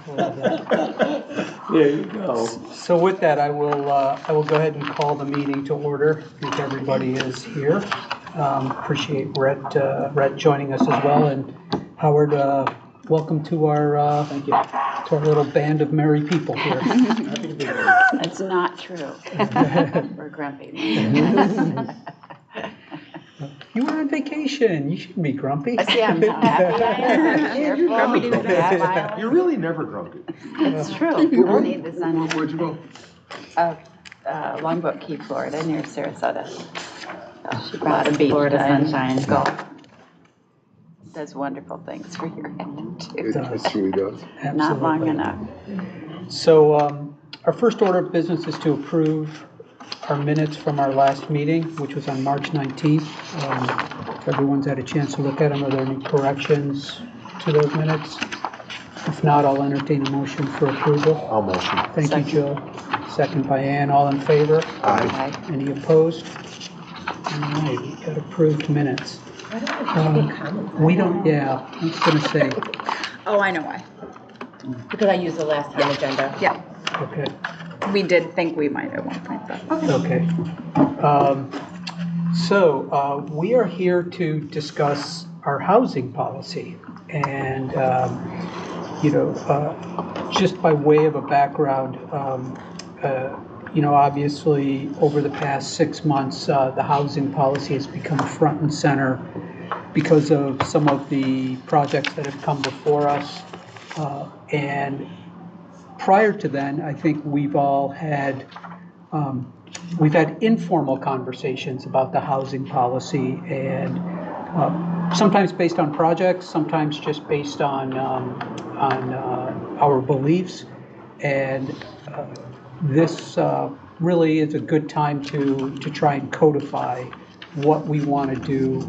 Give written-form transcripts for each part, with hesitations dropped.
There you go. So with that, I will go ahead and call the meeting to order. I think everybody is here. Appreciate Rhett joining us as well. And Howard, welcome to our Thank you. to our little band of merry people here. Happy to be here. That's not true. We're grumpy. You were on vacation. You shouldn't be grumpy. See, I'm not happy. You're grumpy to Careful. You're really never grumpy. It's true. We'll need the sun. Where'd you go? Longboat Key, Florida, near Sarasota. She brought a beach Florida and sunshine. golf. Does wonderful things for your hand too. It truly does. Not long Absolutely. enough. So our first order of business is to approve our minutes from our last meeting, which was on March 19th. If everyone's had a chance to look at them, are there any corrections to those minutes? If not, I'll entertain a motion for approval. I'll motion. Thank you, Joe. Second by Ann. All in favor? Aye. Any opposed? All right, we got approved minutes. We don't, yeah, I was going to say, Oh, I know why. Because I used the last time agenda. Yeah, okay. we did think we might at one point, but. Okay. So we are here to discuss our housing policy. And, just by way of a background, obviously over the past 6 months, the housing policy has become front and center because of some of the projects that have come before us. And prior to then, I think we've had informal conversations about the housing policy, and sometimes based on projects, sometimes just based on our beliefs. And this really is a good time to try and codify what we want to do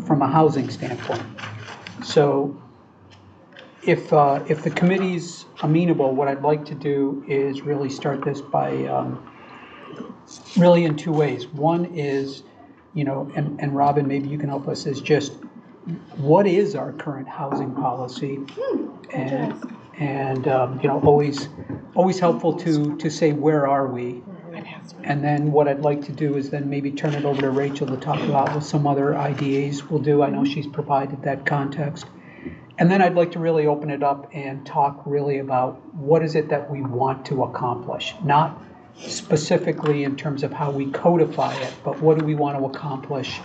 from a housing standpoint. So if the committee's amenable, what I'd like to do is really start this by really in two ways. One is, and Robin, maybe you can help us, is just what is our current housing policy? And always helpful to say where are we? And then what I'd like to do is then maybe turn it over to Rachel to talk about what some other IDAs will do. I know she's provided that context. And then I'd like to really open it up and talk really about what is it that we want to accomplish, not specifically in terms of how we codify it, but what do we want to accomplish?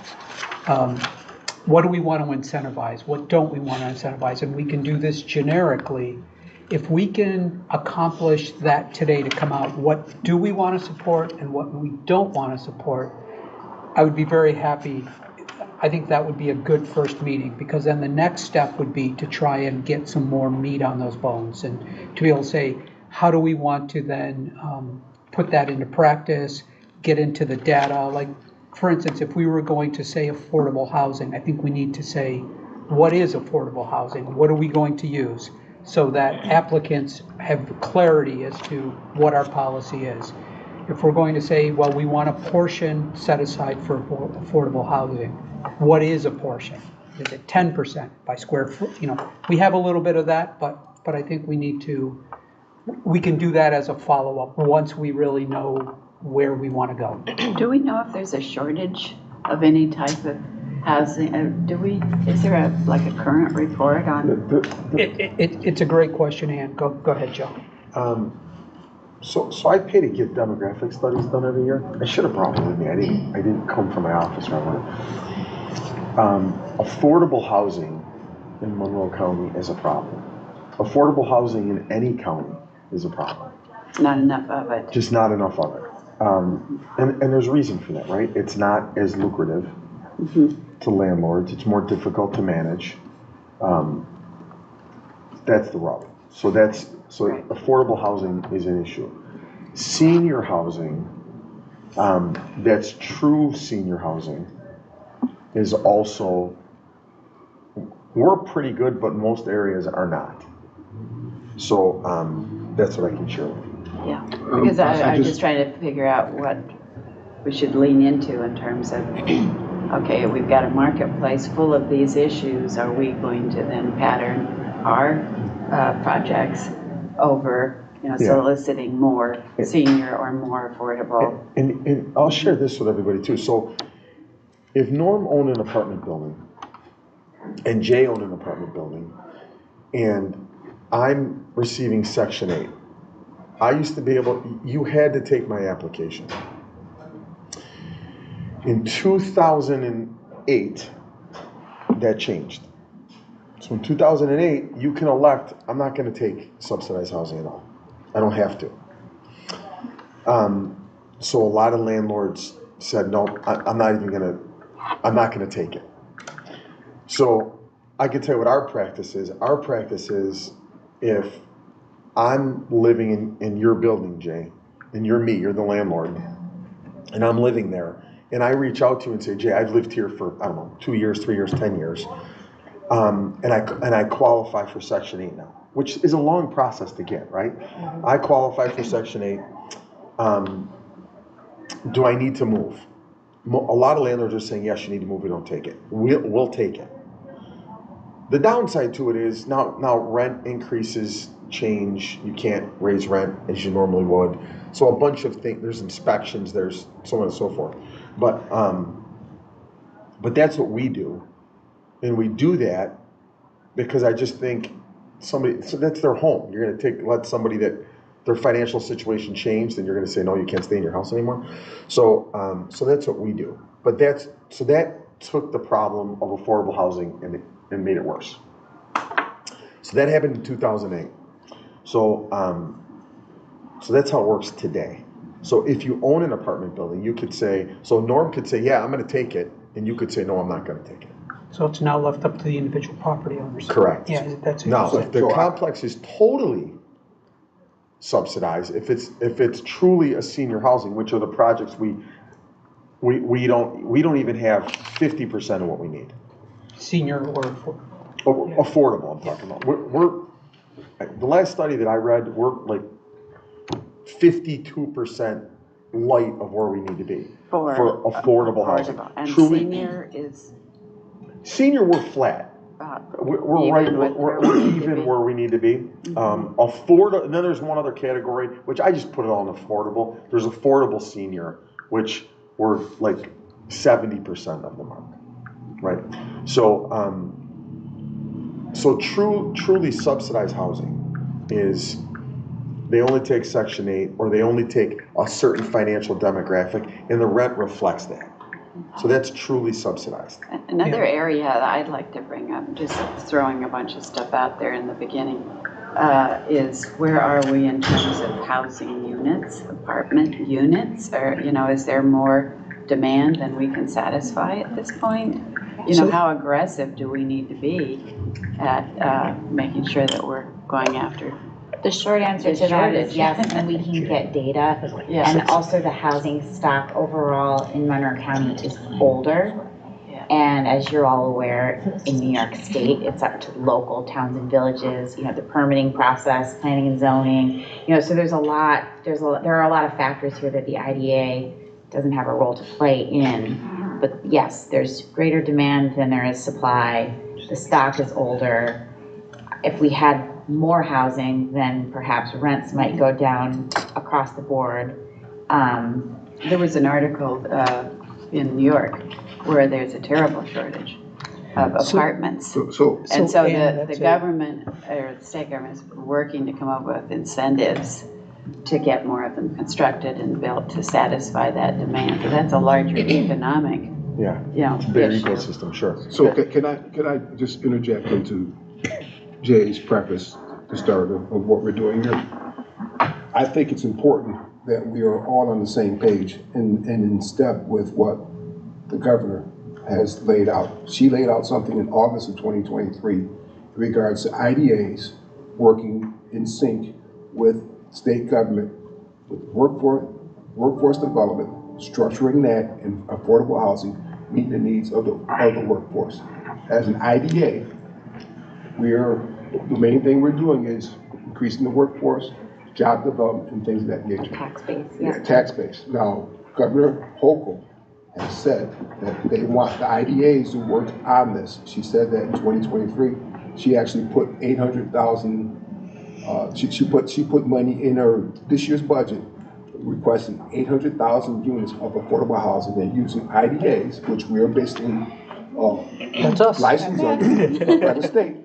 What do we want to incentivize? What don't we want to incentivize? And we can do this generically. If we can accomplish that today to come out, what do we want to support and what we don't want to support, I would be very happy. I think that would be a good first meeting, because then the next step would be to try and get some more meat on those bones and to be able to say, how do we want to then put that into practice, get into the data. Like, for instance, if we were going to say affordable housing, I think we need to say, what is affordable housing? What are we going to use? So that applicants have clarity as to what our policy is. If we're going to say, well, we want a portion set aside for affordable housing, what is a portion? Is it 10% by square foot? We have a little bit of that, but I think we can do that as a follow-up once we really know where we want to go. Do we know if there's a shortage of any type of housing? Is there a current report on? It's a great question, Ann. Go ahead, Joe. So I pay to get demographic studies done every year. I should have brought them with me. I didn't come from my office right away. Affordable housing in Monroe County is a problem. Affordable housing in any county is a problem. Not enough of it. Just not enough of it. And there's a reason for that, right? It's not as lucrative to landlords. It's more difficult to manage. That's the rub. So affordable housing is an issue. Senior housing, that's true senior housing, is also, we're pretty good, but most areas are not. So that's what I can share with you. Yeah, because I'm just trying to figure out what we should lean into in terms of, okay, we've got a marketplace full of these issues. Are we going to then pattern our projects over, soliciting more senior or more affordable. And I'll share this with everybody too. So if Norm owned an apartment building and Jay owned an apartment building and I'm receiving Section 8, I used to be you had to take my application. In 2008, that changed. So in 2008, you can elect, I'm not going to take subsidized housing at all. I don't have to. So a lot of landlords said, no, I'm not going to take it. So I can tell you what our practice is. Our practice is if I'm living in your building, Jay, and you're the landlord, and I'm living there, and I reach out to you and say, Jay, I've lived here for, 2 years, 3 years, 10 years, and I qualify for Section 8 now, which is a long process to get, right? I qualify for Section 8. Do I need to move? A lot of landlords are saying, yes, you need to move, we don't take it. We'll take it. The downside to it is now rent increases change. You can't raise rent as you normally would. So a bunch of things, there's inspections, there's so on and so forth. But that's what we do. And we do that because I just think so that's their home. You're going to let somebody that their financial situation changed, and you're going to say, no, you can't stay in your house anymore. So that's what we do. But that took the problem of affordable housing and made it worse. So that happened in 2008. So that's how it works today. So if you own an apartment building, you could say, so Norm could say, yeah, I'm going to take it, and you could say, no, I'm not going to take it. So it's now left up to the individual property owners. Correct. Yeah, that's it. Now, if the complex is totally subsidized, if it's truly a senior housing, which are the projects we don't even have 50% of what we need. Senior or affordable, I'm talking about. We're the last study that I read, we're like 52% light of where we need to be for affordable housing. And truly, senior, we're flat. We're right. We're even where we need to be. Affordable. And then there's one other category, which I just put it all in affordable. There's affordable senior, which we're like 70% of the mark, right? So, truly subsidized housing is they only take Section 8, or they only take a certain financial demographic, and the rent reflects that. So that's truly subsidized. Another area that I'd like to bring up, just throwing a bunch of stuff out there in the beginning, is where are we in terms of housing units, apartment units? Or, is there more demand than we can satisfy at this point? How aggressive do we need to be at making sure that we're going after? The short answer to that is yes, and we can get data. And also the housing stock overall in Monroe County is older. And as you're all aware, in New York State, it's up to local towns and villages, the permitting process, planning and zoning, so there are a lot of factors here that the IDA doesn't have a role to play in. But yes, there's greater demand than there is supply. The stock is older. If we had more housing, then perhaps rents might go down across the board. There was an article in New York where there's a terrible shortage of apartments. So the government, or the state government, is working to come up with incentives to get more of them constructed and built to satisfy that demand. So that's a larger economic, bigger ecosystem, sure. So can I just interject into Jay's preface to start of what we're doing here? I think it's important that we are all on the same page and in step with what the governor has laid out. She laid out something in August of 2023 in regards to IDAs working in sync with state government, with workforce development, structuring that in affordable housing, meeting the needs of the workforce. As an IDA, the main thing we're doing is increasing the workforce, job development, and things of that nature. Tax base, tax base. Now, Governor Hochul has said that they want the IDAs to work on this. She said that in 2023. she actually put 800,000, she put money in her, this year's budget, requesting 800,000 units of affordable housing and using IDAs, which we are basically, That's us. licensed by the state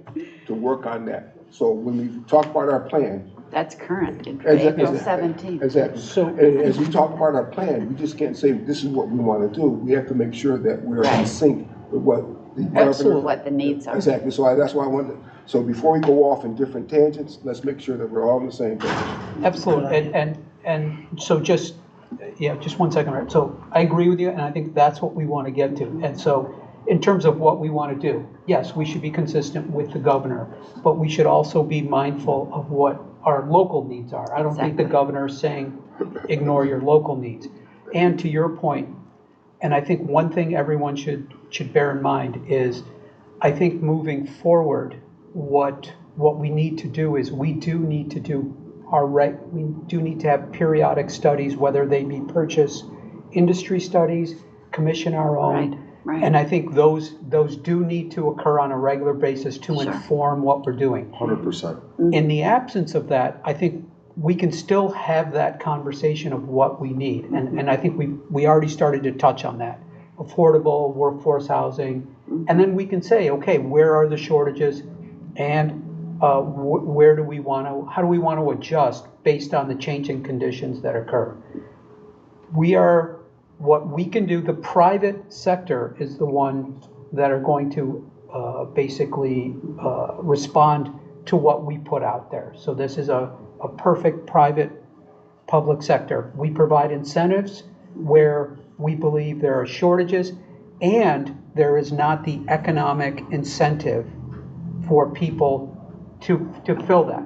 to work on that. So when we talk about our plan, That's current, in Exactly. April 17th. exactly. So- As we talk about our plan, we just can't say this is what we want to do. We have to make sure that we're in Right. sync with what the Absolutely. governor. What the needs are. Exactly, so that's why I wanted, so before we go off in different tangents, let's make sure that we're all on the same page. Absolutely, and so just, yeah, just one second, right? So I agree with you, and I think that's what we want to get to. And so in terms of what we want to do, yes, we should be consistent with the governor, but we should also be mindful of what our local needs are. I don't think the Exactly. governor is saying, ignore your local needs. And to your point, and I think one thing everyone should bear in mind is, I think moving forward, what we need to do is we do need to do we do need to have periodic studies, whether they be purchase industry studies, commission our own. Right. And I think those do need to occur on a regular basis to Sure. inform what we're doing. 100%. In the absence of that, I think we can still have that conversation of what we need. And I think we already started to touch on that. Affordable workforce housing. And then we can say, okay, where are the shortages? And where do we want to, how do we want to adjust based on the changing conditions that occur? What we can do, the private sector is the one that are going to basically respond to what we put out there. So this is a perfect private-public sector. We provide incentives where we believe there are shortages and there is not the economic incentive for people to fill that.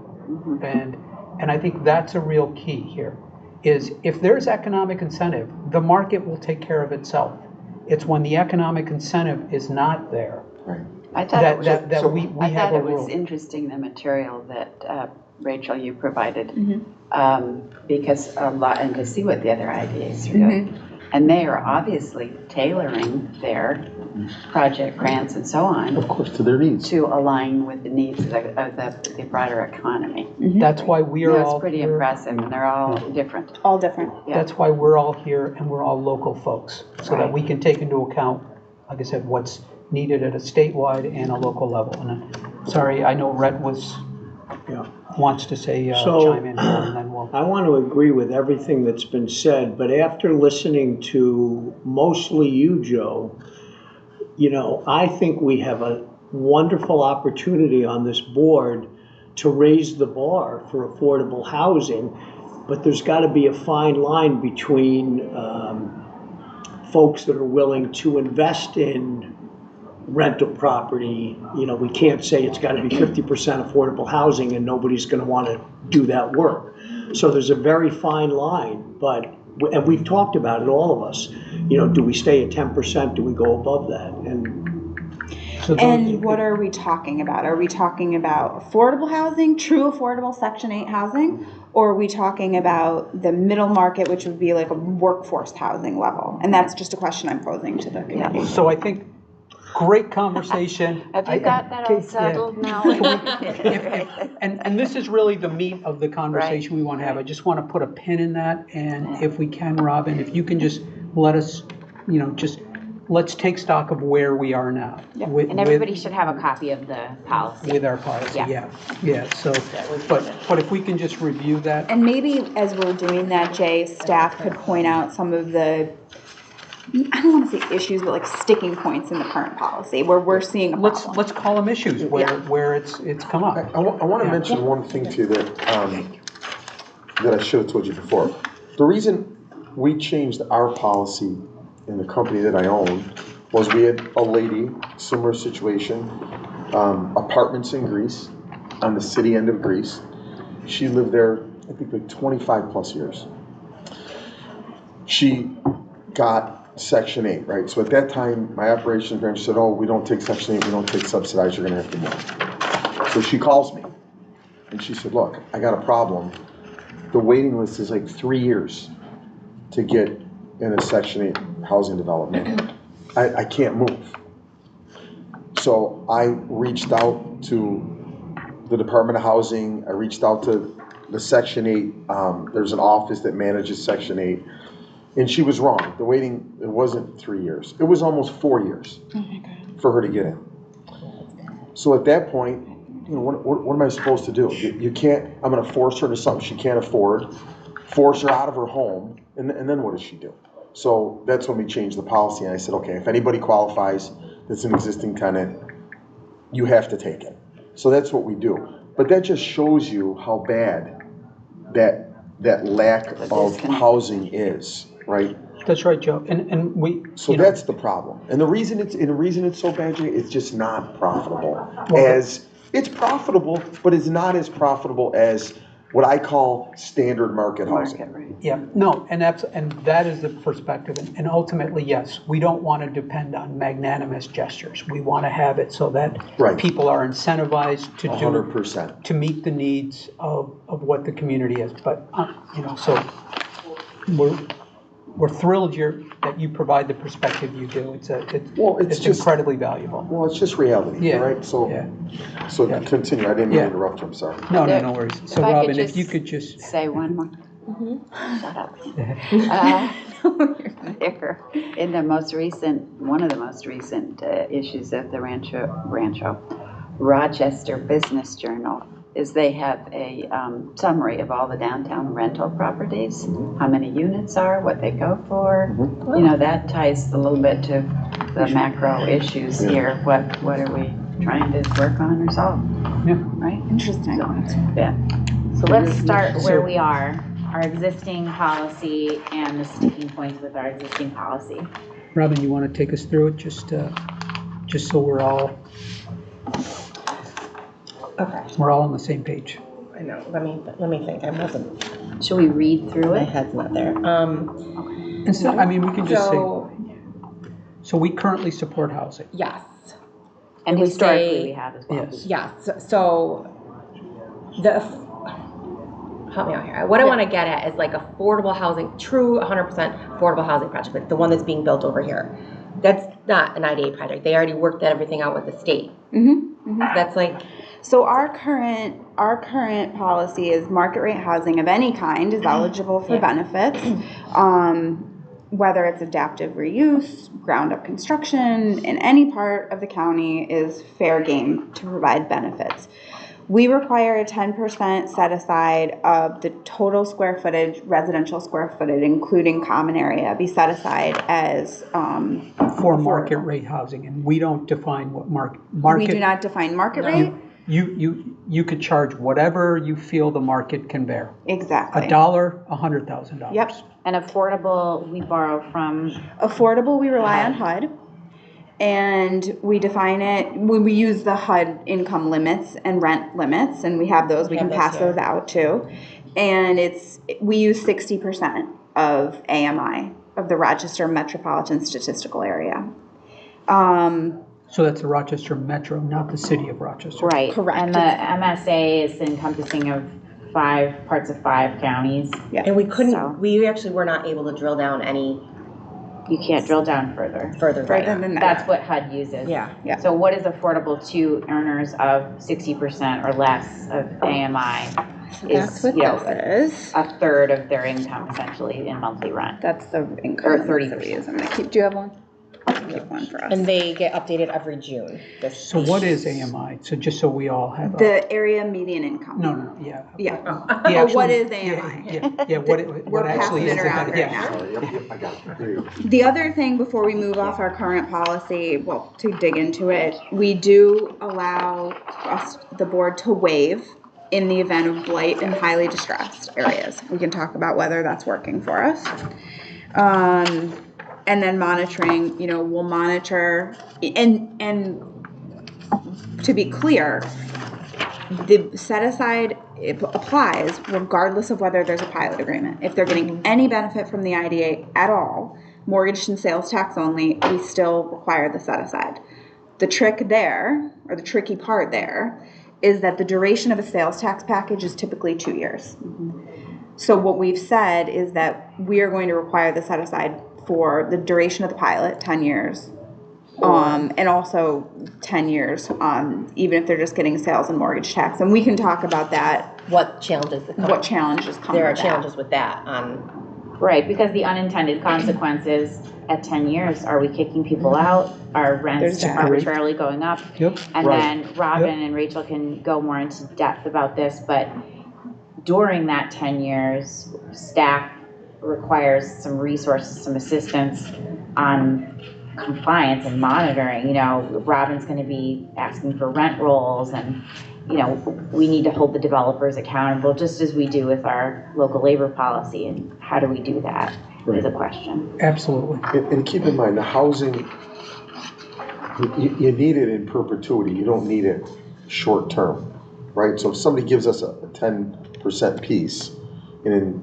And I think that's a real key here, is if there's economic incentive, the market will take care of itself. It's when the economic incentive is not there I thought it was, that we I have thought a it was rule. interesting, the material that Rachel, you provided, because a lot, and to see what the other IDAs are doing. And they are obviously tailoring their project grants and so on Of course, to their needs. to align with the needs of the broader economy. That's why we are all That's pretty here. impressive, and they're all different. All different. Yeah. That's why we're all here and we're all local folks, so that Right. we can take into account, like I said, what's needed at a statewide and a local level. And sorry, I know Rhett wants to say, So- chime in here, and then we'll. I want to agree with everything that's been said, but after listening to mostly you, Joe, I think we have a wonderful opportunity on this board to raise the bar for affordable housing, but there's got to be a fine line between folks that are willing to invest in rental property. We can't say it's got to be 50% affordable housing and nobody's going to want to do that work. So there's a very fine line, and we've talked about it, all of us. Do we stay at 10%? Do we go above that? And what are we talking about? Are we talking about affordable housing, true affordable Section 8 housing? Or are we talking about the middle market, which would be like a workforce housing level? And that's just a question I'm posing to the committee. So I think, great conversation. Have you got that all settled now? And this is really the meat of the conversation we want to have. I just want to put a pin in that, and if we can, Robin, if you can just let us, let's take stock of where we are now. And everybody should have a copy of the policy. With our policy, Yeah. yeah, so, but if we can just review that. And maybe as we're doing that, Jay, staff could point out some of the, I don't want to say issues, but like sticking points in the current policy where we're seeing a problem. Let's call them issues where it's come up. I want to mention one thing to you that I should have told you before. The reason we changed our policy in the company that I own was we had a lady, similar situation, apartments in Greece, on the city end of Greece. She lived there, I think, like 25 plus years. She got Section 8, right? So at that time, my operations manager said, oh, we don't take Section 8, we don't take subsidized, you're gonna have to move. So she calls me, and she said, look, I got a problem. The waiting list is like 3 years to get in a Section 8 housing development. I can't move. So I reached out to the Department of Housing, I reached out to the Section 8, there's an office that manages Section 8, and she was wrong. The waiting, it wasn't 3 years, it was almost 4 years for her to get in. So at that point, what am I supposed to do? You can't, I'm gonna force her to something she can't afford, force her out of her home, and then what does she do? So that's when we changed the policy, and I said, okay, if anybody qualifies that's an existing tenant, you have to take it. So that's what we do. But that just shows you how bad that lack of housing is, right? That's right, Joe, and we. So that's the problem. And the reason it's so bad, Jay, it's just not profitable. It's profitable, but it's not as profitable as what I call standard market housing. Yeah, no, and that is the perspective, and ultimately, yes, we don't want to depend on magnanimous gestures. We want to have it so that people are incentivized to 100%. To meet the needs of what the community is. But so we're thrilled that you provide the perspective you do. It's just incredibly valuable. Well, it's just reality, yeah. right? So continue. I didn't mean to interrupt you. I'm sorry. No worries. So Robin, if you could just say one more. Shut up. There, in the one of the most recent issues of the Rochester Business Journal is they have a summary of all the downtown rental properties, how many units are, what they go for. That ties a little bit to the macro issues here. What are we trying to work on or solve? Yeah. Right? Interesting. So let's start where we are, our existing policy and the sticking points with our existing policy. Robin, you want to take us through it, just so we're all on the same page. I know. Let me think. I wasn't. Should we read through My it? head's not there. And so, we can just say. So we currently support housing. Yes. And we historically we have as well. Yes. Yes. So help me out here. What I want to get at is like affordable housing, true 100% affordable housing project, like the one that's being built over here. That's not an IDA project. They already worked everything out with the state. That's like. So our current policy is market rate housing of any kind is eligible for benefits, whether it's adaptive reuse, ground up construction, in any part of the county is fair game to provide benefits. We require a 10% set aside of the total square footage, residential square footage, including common area, be set aside as for market rate housing, and we don't define what market. We do not define market rate. You could charge whatever you feel the market can bear. Exactly. $1, $100,000. Yep. And affordable, we borrow from. Affordable, we rely on HUD. And we define it, when we use the HUD income limits and rent limits, and we have those, we can pass those out too. And we use 60% of AMI, of the Rochester Metropolitan Statistical Area. So that's the Rochester Metro, not the city of Rochester. Right. Correct. And the MSA is encompassing of 5 parts of 5 counties. Yeah. And we actually were not able to drill down any. You can't drill down further. Further than that. That's what HUD uses. Yeah. So what is affordable to earners of 60% or less of AMI? So that's what this is. A third of their income essentially in monthly rent. That's the income. Or 30%. I'm gonna keep. Do you have one? Keep one for us. And they get updated every June. So what is AMI? So just so we all have the area median income. No, yeah. Yeah. What is AMI? What actually is it? Yeah. Sorry, yep, I got it. There you go. The other thing before we move off our current policy, to dig into it, we do allow us, the board, to waive in the event of blight in highly distressed areas. We can talk about whether that's working for us. And then monitoring, we'll monitor, and to be clear, the set aside applies regardless of whether there's a pilot agreement. If they're getting any benefit from the IDA at all, mortgage and sales tax only, we still require the set aside. The trick there, or the tricky part there, is that the duration of a sales tax package is typically 2 years. So what we've said is that we are going to require the set aside for the duration of the pilot, 10 years, And also 10 years, even if they're just getting sales and mortgage tax. And we can talk about that, What challenges? what challenges come There are with that. challenges with that. Right, because the unintended consequences at 10 years, are we kicking people out? Are There's rents that. arbitrarily going up? Yep. And Right. then Robin and Rachel can go more into depth about this, but during that 10 years, staff requires some resources, some assistance on compliance and monitoring. You know, Robin's going to be asking for rent rolls, and, you know, we need to hold the developers accountable, just as we do with our local labor policy. And how do we do that is a question. Absolutely. And keep in mind, the housing, you need it in perpetuity, you don't need it short term, right? So if somebody gives us a 10% piece, and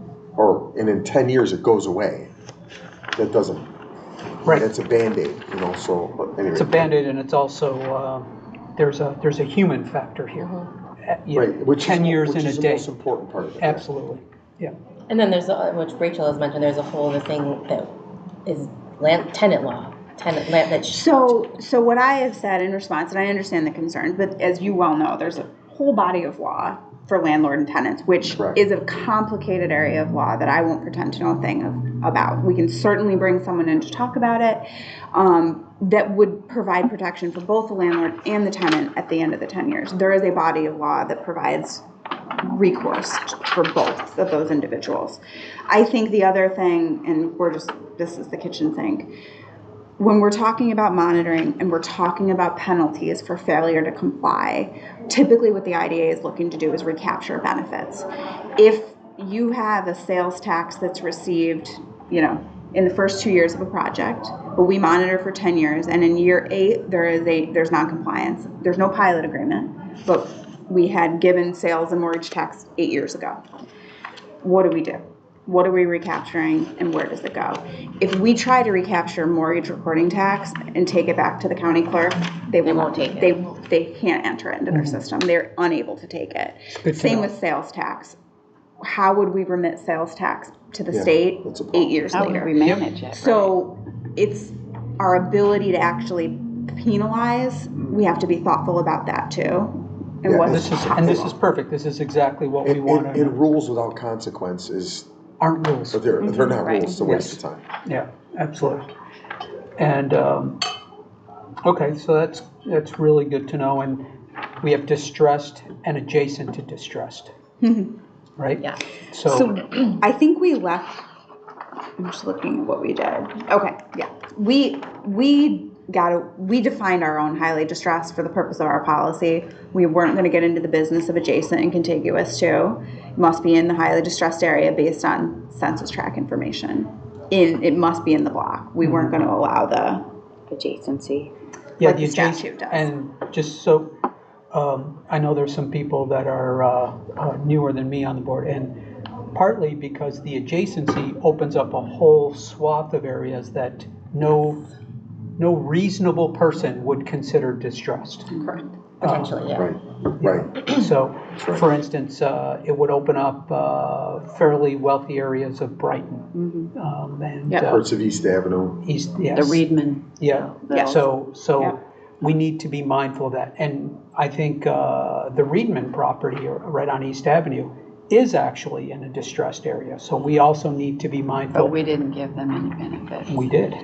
in 10 years it goes away, that doesn't, Right. that's a Band-Aid, you know, so, but anyway. It's a Band-Aid, and it's also, there's a human factor here. You know, Right, which 10 years is, in which is a the day. most important part of it. Absolutely, yeah. And then there's, which Rachel has mentioned, there's a whole other thing that is tenant law. Tenant land that. So what I have said in response, and I understand the concerns, but as you well know, there's a whole body of law for landlord and tenants, which Correct. is a complicated area of law that I won't pretend to know a thing about. We can certainly bring someone in to talk about it, that would provide protection for both the landlord and the tenant at the end of the 10 years. There is a body of law that provides recourse for both of those individuals. I think the other thing, and this is the kitchen sink, when we're talking about monitoring and we're talking about penalties for failure to comply, typically what the IDA is looking to do is recapture benefits. If you have a sales tax that's received, you know, in the first 2 years of a project, but we monitor for 10 years, and in year 8 there's non-compliance. There's no pilot agreement, but we had given sales and mortgage tax 8 years ago. What do? What are we recapturing, and where does it go? If we try to recapture mortgage recording tax and take it back to the county clerk, they won't take it. They can't enter it into their system. They're unable to take it. Good to Same know. with sales tax. How would we remit sales tax to the Yeah, state that's a problem. 8 years How later? would we manage it? So it's our ability to actually penalize. We have to be thoughtful about that too. And Yeah, what This is perfect. This is exactly what we want And to, rules without consequence is, aren't rules. but they're not Right. rules, it's a waste of time. Yeah, absolutely. And, okay, so that's really good to know. And we have distressed and adjacent to distressed, right? Yeah. So I think we left, I'm just looking at what we did. Okay, yeah. We defined our own highly distressed for the purpose of our policy. We weren't going to get into the business of adjacent and contiguous too. It must be in the highly distressed area based on census tract information. It must be in the block. We weren't going to allow the Adjacency. Yeah, like the the statute does. And just so, I know there's some people that are newer than me on the board, and partly because the adjacency opens up a whole swath of areas that no reasonable person would consider distressed. Correct. Potentially, yeah. Right. So, right. for instance, it would open up fairly wealthy areas of Brighton. And Yep. Parts of East Avenue. East, yes. The Reedman. Yeah, Yeah. so Yeah. we need to be mindful of that. And I think the Reedman property right on East Avenue is actually in a distressed area. So we also need to be mindful. But we didn't give them any benefits. We did.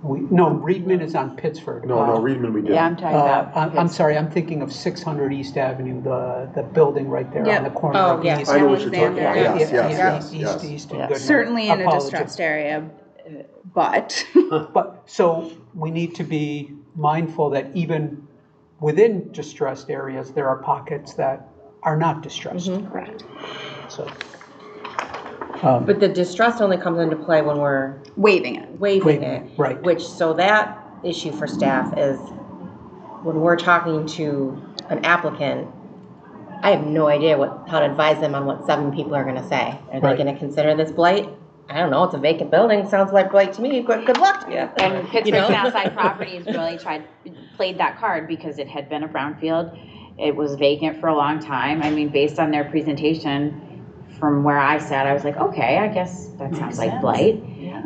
No, Reedman is on Pittsford. No, Reedman we did. Yeah, I'm talking about. I'm sorry, I'm thinking of 600 East Avenue, the building right there Yep. on the corner Oh, of yeah. East. I know what you're talking about, Alexander, yes, East yes. and Yeah. Goodman. Certainly in a Apologies. distressed area, but But, so we need to be mindful that even within distressed areas, there are pockets that are not distressed. correct. So, But the distress only comes into play when we're Waiving it. waiving it. right. Which, so that issue for staff is when we're talking to an applicant, I have no idea how to advise them on what 7 people are gonna say. Are they Right. gonna consider this blight? I don't know, it's a vacant building, sounds like blight to me, good luck to you. And Pittsburgh You know? Southside Properties really played that card because it had been a brownfield. It was vacant for a long time. I mean, based on their presentation, from where I sat, I was like, okay, I guess that sounds like blight. Yeah.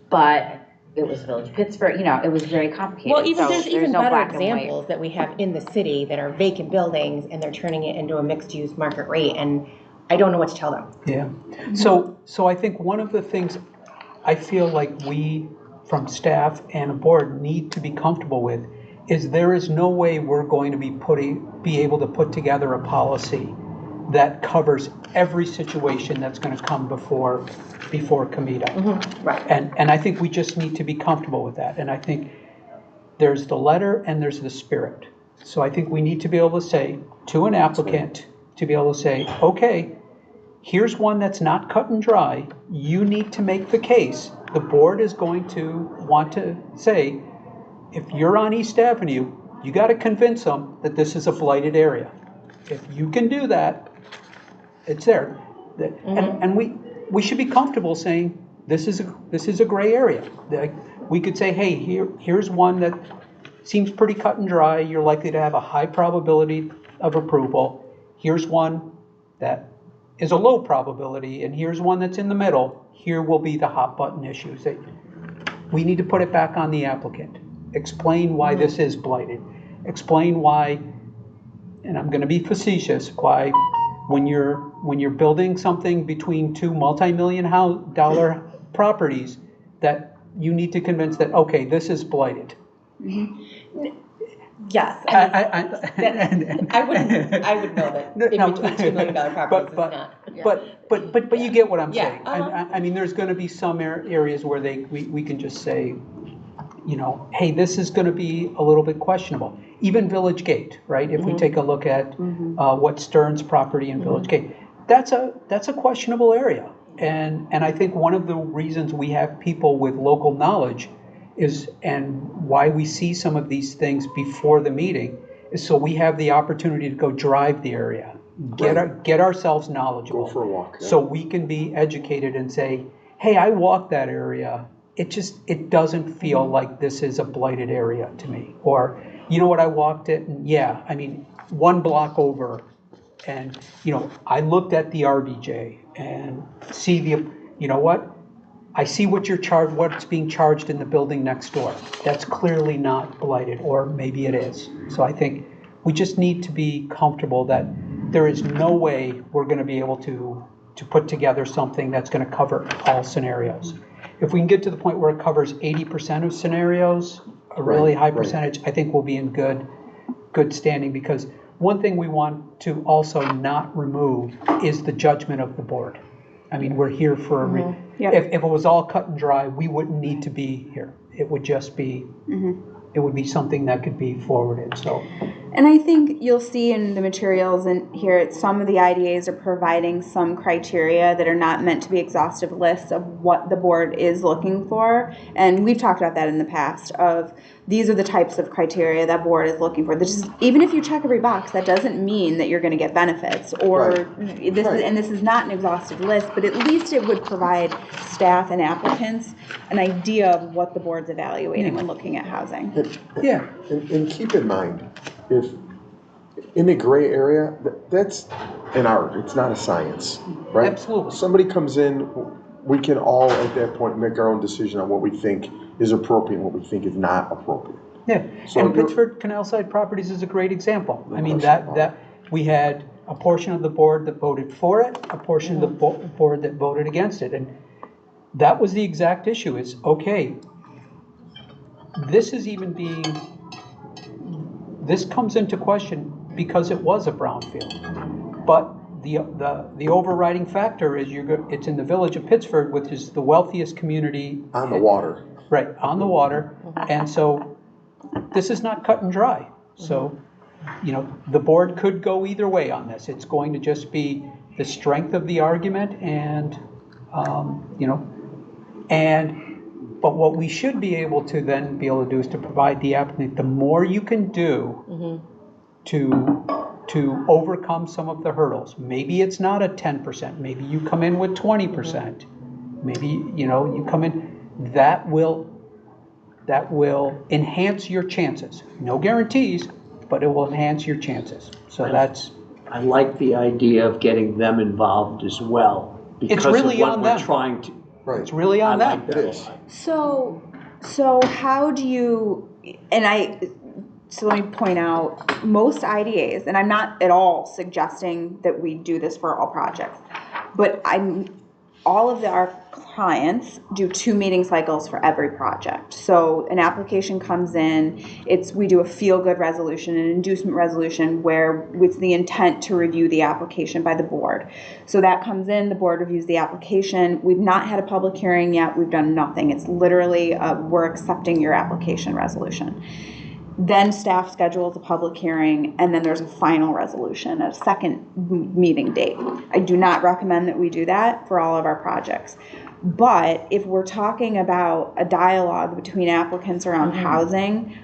But it was Village Pittsburgh, it was very complicated. Well, even So there's even no better black and white. examples that we have in the city that are vacant buildings and they're turning it into a mixed-use market rate, and I don't know what to tell them. Yeah. So I think one of the things I feel like we, from staff and a board, need to be comfortable with is there is no way we're going to be able to put together a policy that covers every situation that's going to come before COMIDA. Right. And I think we just need to be comfortable with that. And I think there's the letter and there's the spirit. So I think we need to be able to say to an applicant, to be able to say, okay, here's one that's not cut and dry. You need to make the case. The board is going to want to say, if you're on East Avenue, you got to convince them that this is a blighted area. If you can do that, it's there. And we should be comfortable saying, this is a gray area. We could say, hey, here's one that seems pretty cut and dry. You're likely to have a high probability of approval. Here's one that is a low probability, and here's one that's in the middle. Here will be the hot button issues. We need to put it back on the applicant. Explain why this is blighted. Explain why, and I'm going to be facetious, why when you're building something between two multi-million-dollar properties, that you need to convince that, okay, this is blighted. Yes, I would know that in between $2 million properties is not. Yeah. But you get what I'm Yeah, saying. I mean, there's going to be some areas where we can just say, hey, this is going to be a little bit questionable. Even Village Gate, right? If we take a look at what Stern's property in Village Gate, that's a questionable area. And I think one of the reasons we have people with local knowledge is, and why we see some of these things before the meeting, is so we have the opportunity to go drive the area, get ourselves knowledgeable. Go for a walk. Yeah. So we can be educated and say, hey, I walked that area. It doesn't feel like this is a blighted area to me. Or, you know what, I walked it, and yeah, I mean, one block over, and, I looked at the RDJ and see you know what? I see what's being charged in the building next door. That's clearly not blighted, or maybe it is. So I think we just need to be comfortable that there is no way we're going to be able to put together something that's going to cover all scenarios. If we can get to the point where it covers 80% of scenarios, a really high percentage, I think we'll be in good standing, because one thing we want to also not remove is the judgment of the board. I mean, we're here for if it was all cut and dry, we wouldn't need to be here. It would just be, it would be something that could be forwarded, so. And I think you'll see in the materials and here, some of the IDAs are providing some criteria that are not meant to be exhaustive lists of what the board is looking for. And we've talked about that in the past of these are the types of criteria that board is looking for. Even if you check every box, that doesn't mean that you're going to get benefits or this is not an exhaustive list, but at least it would provide staff and applicants an idea of what the board's evaluating when looking at housing. And keep in mind, if in the gray area, that's an art, it's not a science, right? Absolutely. Somebody comes in, we can all at that point make our own decision on what we think is appropriate and what we think is not appropriate. Yeah, So and Pittsford Canal Side Properties is a great example. I mean, that we had a portion of the board that voted for it, a portion of the board that voted against it, and that was the exact issue. Is okay. This comes into question because it was a brownfield, but the overriding factor is it's in the village of Pittsford, which is the wealthiest community on the water. Right, on the water, and so this is not cut and dry. So, the board could go either way on this. It's going to just be the strength of the argument but what we should be able to then be able to do is to provide the applicant, the more you can do to overcome some of the hurdles. Maybe it's not a 10%, maybe you come in with 20%, maybe, you come in, that will enhance your chances. No guarantees, but it will enhance your chances. So I like the idea of getting them involved as well, because really of what on we're them. trying to. Right. It's really on them. Like that. So So how do you, so let me point out, most IDAs, and I'm not at all suggesting that we do this for all projects, but all of our clients do 2 meeting cycles for every project. So an application comes in, we do a feel-good resolution, an inducement resolution, where it's the intent to review the application by the board. So that comes in, the board reviews the application. We've not had a public hearing yet. We've done nothing. It's literally we're accepting your application resolution. Then staff schedules a public hearing, and then there's a final resolution, a second meeting date. I do not recommend that we do that for all of our projects. But if we're talking about a dialogue between applicants around housing,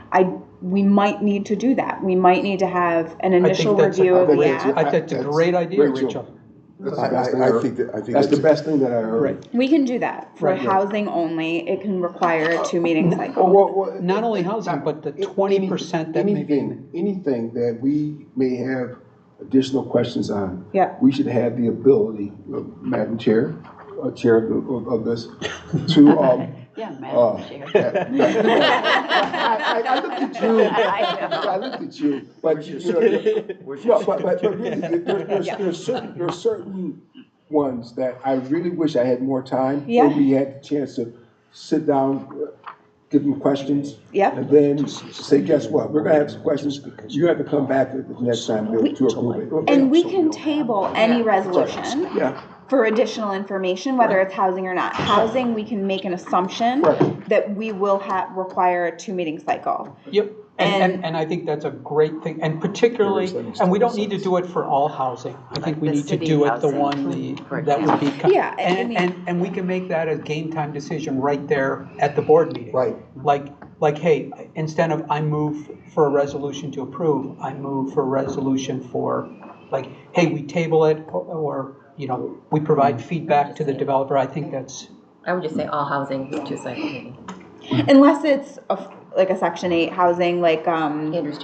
we might need to do that. We might need to have an initial review of the app. That's a great idea, Rachel. That's the best thing I heard. That's the best thing that I heard. Right. We can do that. For Right. housing only, it can require a 2 meeting cycle. Well, Not only housing, but the 20% that may be. Anything that we may have additional questions on. Yeah. We should have the ability, Madam Chair, Chair of this, to, Yeah, Madam Chair. I looked at you. I looked at you, but there's certain ones that I really wish I had more time. Yeah. And we had the chance to sit down, give them questions. Yeah. And then say, guess what? We're gonna have some questions. You have to come back the next time to approve it. And we can table any resolution Yeah. for additional information, whether it's housing or not. Housing, we can make an assumption Right. that we will require a 2 meeting cycle. Yep, and I think that's a great thing, and particularly, and we don't need to do it for all housing. I think we the need to city do it the housing, one for that would be. Yeah, I mean- And we can make that a game time decision right there at the board meeting. Right. Like, hey, instead of I move for a resolution to approve, I move for a resolution for, like, hey, we table it, or, we provide feedback to the developer. I think that's. I would just say all housing, 2 cycle meeting. Unless it's like a Section 8 housing, like Andrews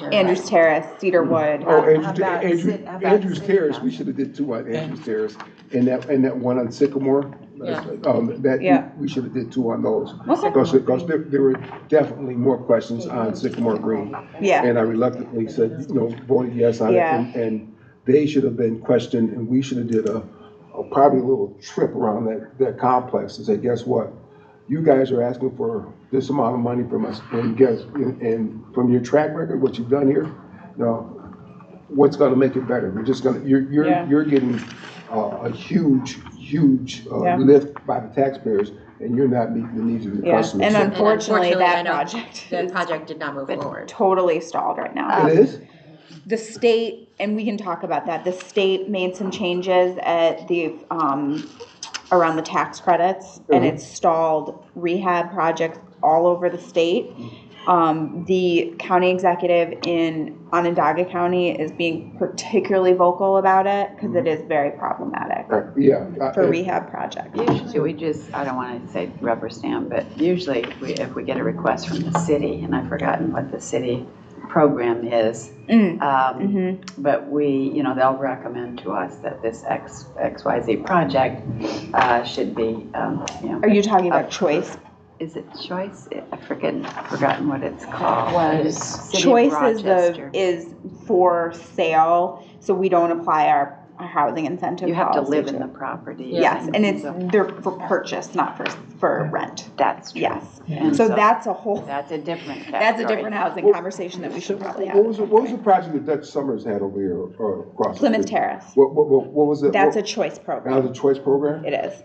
Terrace, Cedarwood. Oh, about Andrews city Terrace, council? we should have did 2 on Andrews Terrace, and that one on Sycamore. Yeah. We should have did 2 on those. Okay. Because there were definitely more questions on Sycamore Green. Yeah. And I reluctantly said, voted yes on it, Yeah. and they should have been questioned, and we should have did probably a little trip around that complex and say, guess what? You guys are asking for this amount of money from us, and from your track record, what you've done here, what's gonna make it better? You're getting a huge lift by the taxpayers, and you're not meeting the needs of the Yeah, customers. and So- unfortunately, I that know project the is project did not move forward. totally stalled right now. It is? The state, and we can talk about that, the state made some changes at around the tax credits, and it stalled rehab projects all over the state. The county executive in Onondaga County is being particularly vocal about it, because it is very problematic for rehab projects. Usually I don't want to say rubber stamp, but usually if we get a request from the city, and I've forgotten what the city program is, but they'll recommend to us that this XYZ project should be, Are you talking about choice? Is it Choice? I've forgotten what it's called. City of Choice Rochester. is for sale, so we don't apply our housing incentive You have to policy live in the property. Yes, and they're for purchase, not for rent. That's true. Yes, And so that's a whole, That's a different category. that's a different housing conversation that we should probably have. What was the project that Dutch Summers had over here, or across the Plymouth street? Terrace, What was it? that's a choice That program. was a choice program? It is,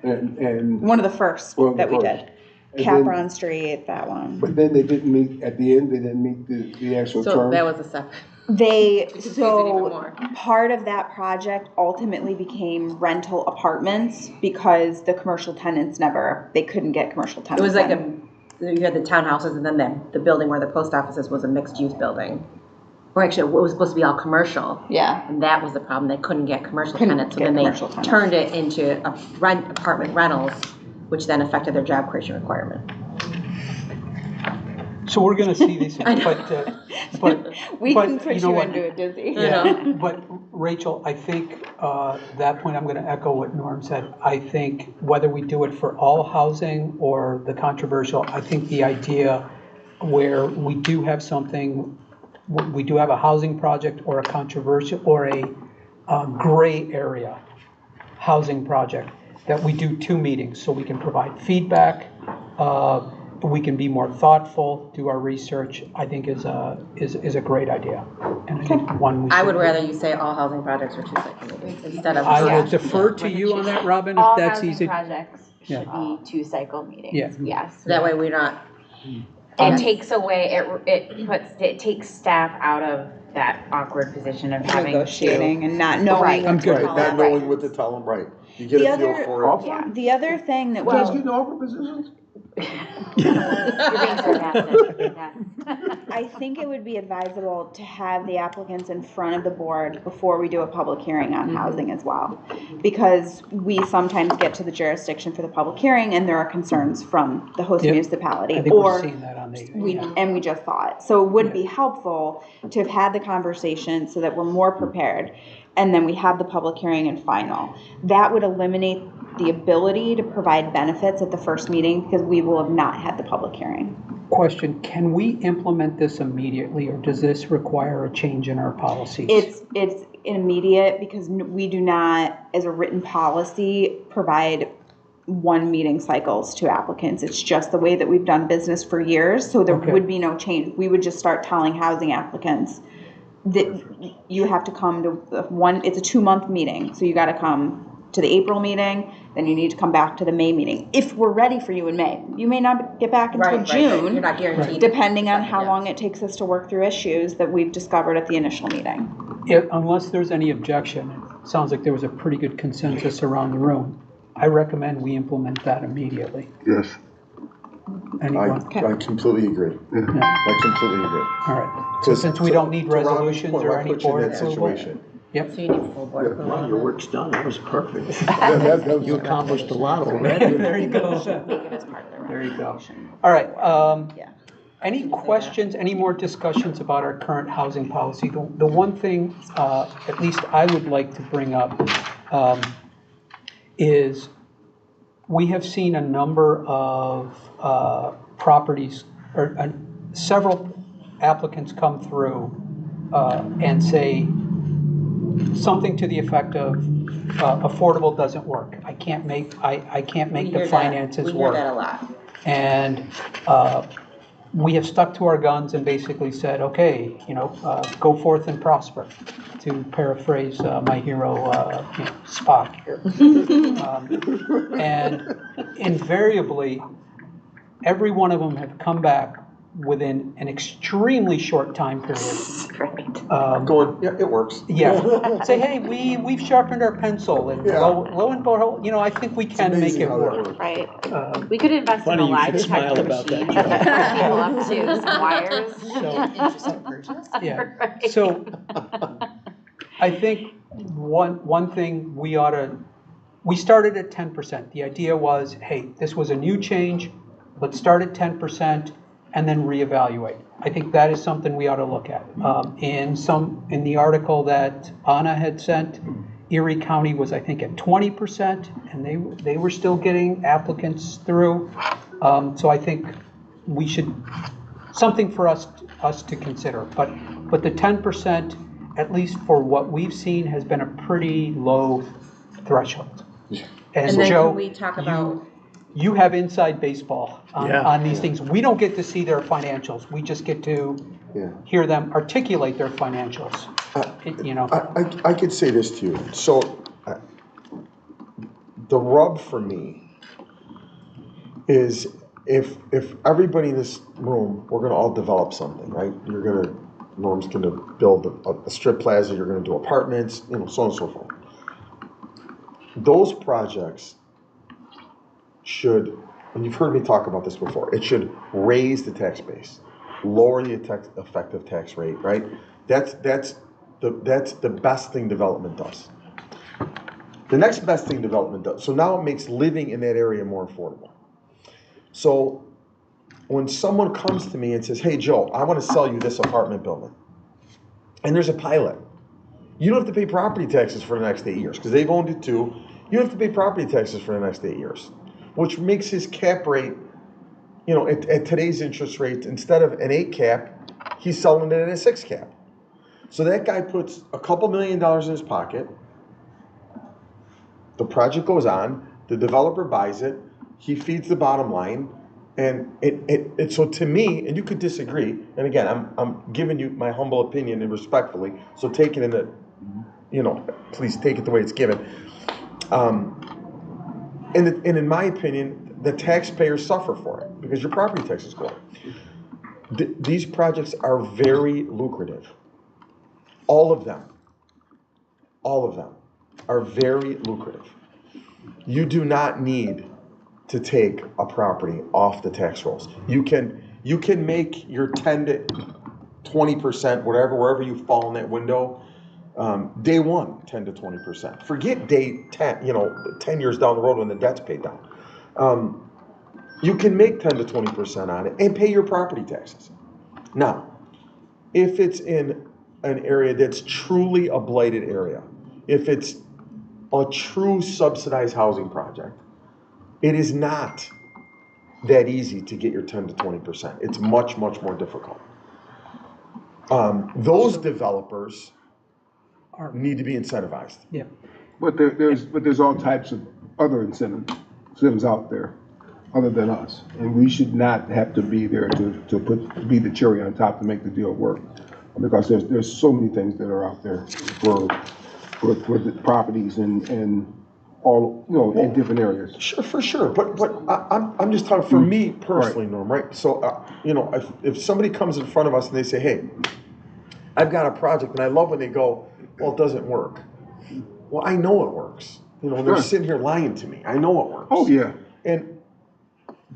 And one of the first One of the that we first. did. And Capron Street, that one. but then they didn't meet, at the end, they didn't meet the actual So term? that was a separate. They, confused it even so more. part of that project ultimately became rental apartments because the commercial tenants they couldn't get commercial It tenants. was like in. you had the townhouses, and then the building where the post office is was a mixed-use building. Or actually, it was supposed to be all commercial. Yeah. And that was the problem, they couldn't get commercial Couldn't tenants, so get then they commercial tenants. turned it into apartment rentals, which then affected their job creation requirement. So we're gonna see these things, but We but can put you know you what? into a dizzy. Yeah, but Rachel, I think that point, I'm going to echo what Norm said. I think whether we do it for all housing or the controversial, I think the idea where we do have something, we do have a housing project or a controversial or a gray area housing project, that we do 2 meetings so we can provide feedback, we can be more thoughtful, do our research, I think is a great idea. And I think one we I would should- rather you say all housing projects or 2 site meetings instead of. I will Yeah. defer to you on that, Robin, if All that's housing easy. projects should Yeah. be 2 cycle meetings, Yeah. yes. That way we're not, It takes away, it takes staff out of that awkward position of having to. Negotiating and not knowing Right. what I'm to good tell with Not them. knowing what to tell them, right. You get The a feel other- for it. Yeah. The other thing that You guys we, getting awkward positions? You're being sarcastic, yes. I think it would be advisable to have the applicants in front of the board before we do a public hearing on housing as well. Because we sometimes get to the jurisdiction for the public hearing and there are concerns from the host Yep. municipality. I think we're Or seeing that on the, and we just saw it. So it would be helpful to have had the conversation so that we're more prepared. And then we have the public hearing and final. That would eliminate the ability to provide benefits at the first meeting because we will have not had the public hearing. Question, can we implement this immediately, or does this require a change in our policies? It's immediate because we do not, as a written policy, provide 1 meeting cycles to applicants. It's just the way that we've done business for years, so there Okay. would be no change. We would just start telling housing applicants that you have to come to it's a 2-month meeting, so you gotta come to the April meeting, then you need to come back to the May meeting. If we're ready for you in May. You may not get back until right, June. you're not guaranteed. Depending on how Yeah. long it takes us to work through issues that we've discovered at the initial meeting. Unless there's any objection, it sounds like there was a pretty good consensus around the room. I recommend we implement that immediately. Yes. Anyone? I completely agree. Yeah. I completely agree. All right. So since we don't need To Robin's resolutions point, or why any put you in board that approval. situation? Yep. So you need full board approval. Well, your work's done, that was perfect. That was- You accomplished a lot already. There you go. Make it as part of the There you go. resolution. All right. Yeah. Any questions, any more discussions about our current housing policy? The one thing, at least I would like to bring up, is we have seen a number of properties, or several applicants come through and say something to the effect of, affordable doesn't work. I can't make We the hear finances that. We work. hear that a lot. And we have stuck to our guns and basically said, okay, go forth and prosper, to paraphrase my hero, Spock here. And invariably, every one of them have come back within an extremely short time period. Right. Going, yeah, it works. Yeah, say, hey, we've sharpened our pencil, and Yeah. lo and behold, I think we can make amazing it how that work. works. Right. We could invest in Funny a you lie should smile detector about that, machine. Joe. Hook people up to some wires. Interesting purchase. Yeah, Right. so I think one thing we started at 10%. The idea was, hey, this was a new change, let's start at 10% and then reevaluate. I think that is something we ought to look at. In the article that Anna had sent, Erie County was, I think, at 20%, and they were still getting applicants through. So I think we should, something for us to consider. But the 10%, at least for what we've seen, has been a pretty low threshold. And then Joe, can we talk about, you have inside baseball Yeah. on these things. We don't get to see their financials. We just get to Yeah. hear them articulate their financials. I could say this to you. So, the rub for me is if everybody in this room, we're gonna all develop something, right? Norm's gonna build a strip plaza, you're gonna do apartments, so on and so forth. Those projects should, and you've heard me talk about this before, it should raise the tax base, lower the effective tax rate, right? That's the best thing development does. The next best thing development does, so now it makes living in that area more affordable. So when someone comes to me and says, hey, Joe, I want to sell you this apartment building, and there's a pilot, you don't have to pay property taxes for the next 8 years, because they've owned it too. You don't have to pay property taxes for the next 8 years, which makes his cap rate, at today's interest rate, instead of an 8 cap, he's selling it at a 6 cap. So that guy puts a couple $1 million in his pocket. The project goes on, the developer buys it, he feeds the bottom line, and so to me, and you could disagree, and again, I'm giving you my humble opinion and respectfully, so take it in the, please take it the way it's given. And in my opinion, the taxpayers suffer for it because your property taxes go up. These projects are very lucrative. All of them are very lucrative. You do not need to take a property off the tax rolls. You can make your 10 to 20%, wherever you fall in that window, day one, 10 to 20%. Forget day 10, 10 years down the road when the debt's paid down. You can make 10 to 20% on it and pay your property taxes. Now, if it's in an area that's truly a blighted area, if it's a true subsidized housing project, it is not that easy to get your 10 to 20%. It's much, much more difficult. Those developers need to be incentivized. Yeah. But there's all types of other incentives out there other than us. And we should not have to be there to be the cherry on top to make the deal work. Because there's so many things that are out there for the properties and all, in different areas. Sure, for sure. But I'm just talking for me personally, right. Norm, right? So, if somebody comes in front of us and they say, hey, I've got a project, and I love when they go, well, it doesn't work. Well, I know it works. They're sitting here lying to me. I know it works. Oh, yeah.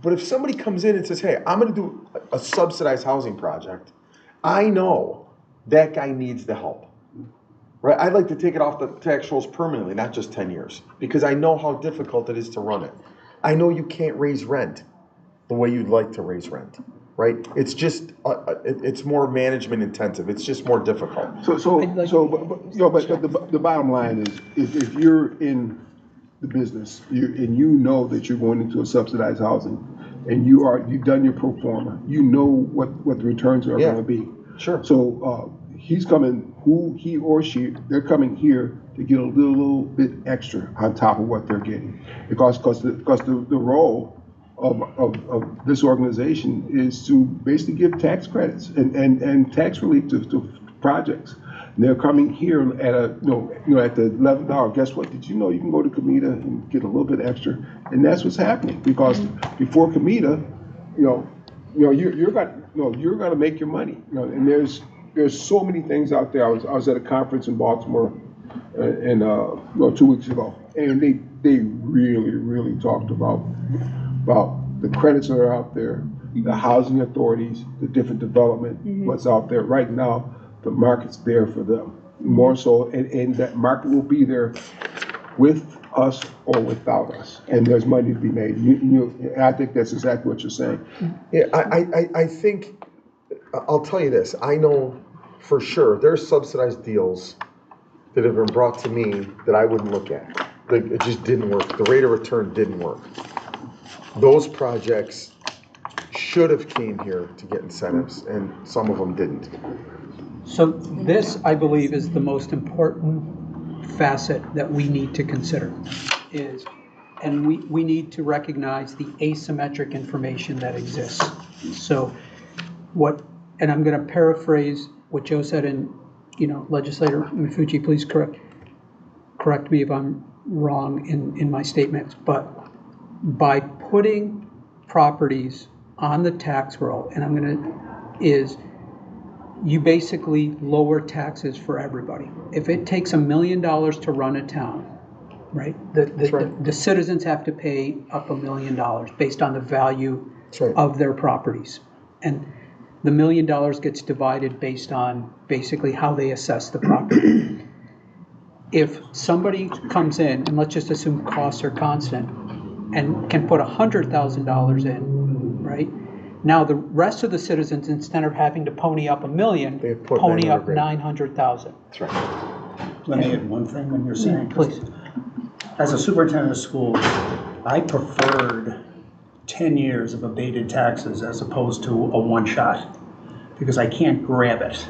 But if somebody comes in and says, hey, I'm going to do a subsidized housing project, I know that guy needs the help. Right? I'd like to take it off the tax rolls permanently, not just 10 years, because I know how difficult it is to run it. I know you can't raise rent the way you'd like to raise rent, right? It's just, it's more management intensive. It's just more difficult. But the bottom line is if you're in the business and you know that you're going into a subsidized housing and you've done your pro forma, you know what the returns are going to be. Sure. So he's coming, he or she, they're coming here to get a little bit extra on top of what they're getting, because the role of this organization is to basically give tax credits and tax relief to projects. And they're coming here at at the $11. Guess what? Did you know you can go to COMIDA and get a little bit extra? And that's what's happening, because before COMIDA, you're gonna make your money. And there's so many things out there. I was at a conference in Baltimore, 2 weeks ago, and they really talked about the credits that are out there, the housing authorities, the different development, what's out there right now. The market's there for them, more so, and that market will be there with us or without us, and there's money to be made. I think that's exactly what you're saying. Yeah, I think, I'll tell you this, I know for sure there's subsidized deals that have been brought to me that I wouldn't look at. It just didn't work. The rate of return didn't work. Those projects should have came here to get incentives, and some of them didn't. So this, I believe, is the most important facet that we need to consider, and we need to recognize the asymmetric information that exists. So and I'm going to paraphrase what Joe said, and Legislator Mifucci, please correct me if I'm wrong in my statements, but by putting properties on the tax roll, and you basically lower taxes for everybody. If it takes $1 million to run a town, right? The citizens have to pay up $1 million based on the value of their properties. And the $1 million gets divided based on basically how they assess the property. If somebody comes in, and let's just assume costs are constant, and can put $100,000 in, right? Now the rest of the citizens, instead of having to pony up $1 million, pony up $900,000. That's right. let me add one thing when you're saying. Please. As a superintendent of schools, I preferred 10 years of abated taxes as opposed to a one-shot, because I can't grab it.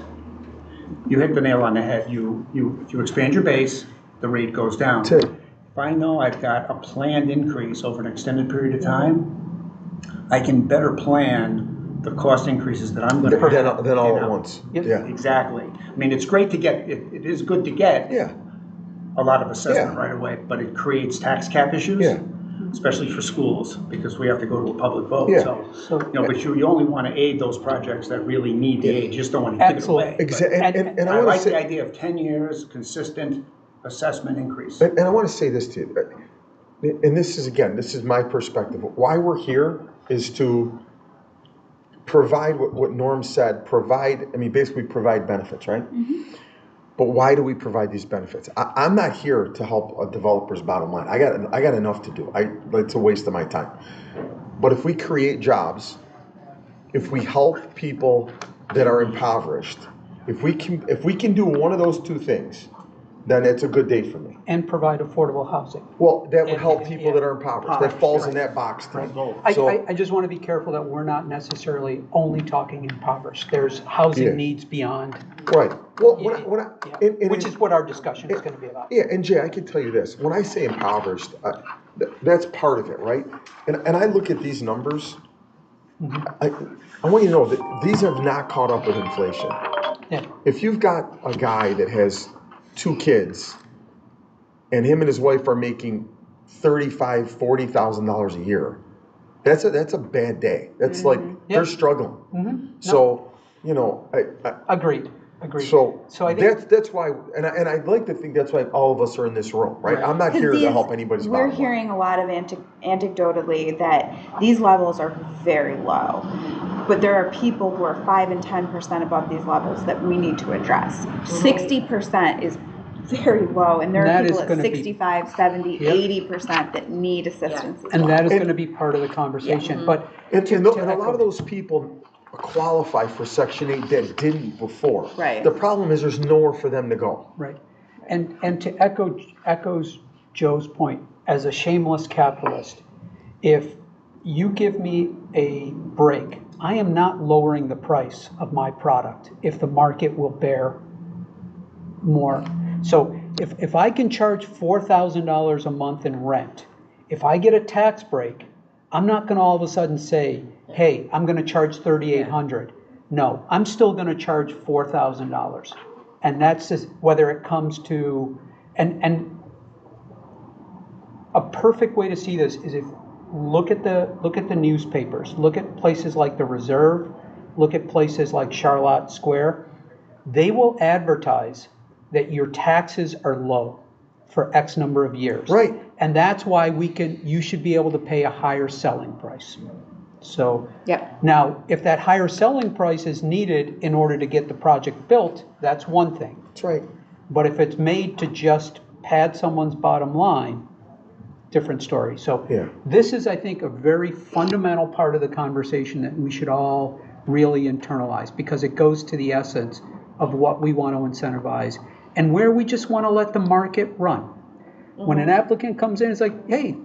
You hit the nail on the head. If you expand your base, the rate goes down. Two. If I know I've got a planned increase over an extended period of time, I can better plan the cost increases that I'm going to have. Then all at once. Yep. Yeah. Exactly. I mean, it's great to get, it is good to get Yeah. a lot of assessment Yeah. right away, but it creates tax cap issues. Yeah. Especially for schools, because we have to go to a public vote, Yeah. so, but you only want to aid those projects that really need the aid, you just don't want to give it away. Absolutely. And I I want to like the say, idea of 10 years, consistent assessment increase. and I want to say this to you, and this is my perspective. Why we're here is to provide what Norm said, basically provide benefits, right? But why do we provide these benefits? I'm not here to help a developer's bottom line. I got enough to do. It's a waste of my time. But if we create jobs, if we help people that are impoverished, if we can do one of those two things, then it's a good day for me. And provide affordable housing. Well, that would And- help people that are impoverished. That falls in that box to me. So- I just want to be careful that we're not necessarily only talking impoverished. There's housing Yeah. needs beyond, Right. Well, Yeah. which is what our discussion is going to be about. Yeah, and Jay, I can tell you this. When I say impoverished, that's part of it, right? And I look at these numbers. I want you to know that these have not caught up with inflation. Yeah. If you've got a guy that has 2 kids and him and his wife are making $35,000, $40,000 a year, that's a bad day. That's like they're struggling. So, Agreed. So I think that's why, and I'd like to think that's why all of us are in this room, right? I'm not here to help anybody's We're bottom line. hearing a lot of anecdotally that these levels are very low. But there are people who are 5 and 10% above these levels that we need to address. 60% is very low, and there are That people is at gonna be- 65, 70, Yep. 80% that need assistance as and well. that is going to be part of the conversation. But And to a lot echo- of those people qualify for Section 8 that didn't before. Right. The problem is there's nowhere for them to go. Right. And to echoes Joe's point, as a shameless capitalist, if you give me a break, I am not lowering the price of my product if the market will bear more. So if I can charge $4,000 a month in rent, if I get a tax break, I'm not going to all of a sudden say, hey, I'm going to charge $3,800. No, I'm still going to charge $4,000. And that's just whether it comes to, and a perfect way to see this is if look at the newspapers, look at places like the Reserve, look at places like Charlotte Square. They will advertise that your taxes are low for X number of years. Right. And that's why you should be able to pay a higher selling price. So now, if that higher selling price is needed in order to get the project built, that's one thing. That's right. But if it's made to just pad someone's bottom line, different story. So this is, I think, a very fundamental part of the conversation that we should all really internalize, because it goes to the essence of what we want to incentivize and where we just want to let the market run. When an applicant comes in, it's like, hey,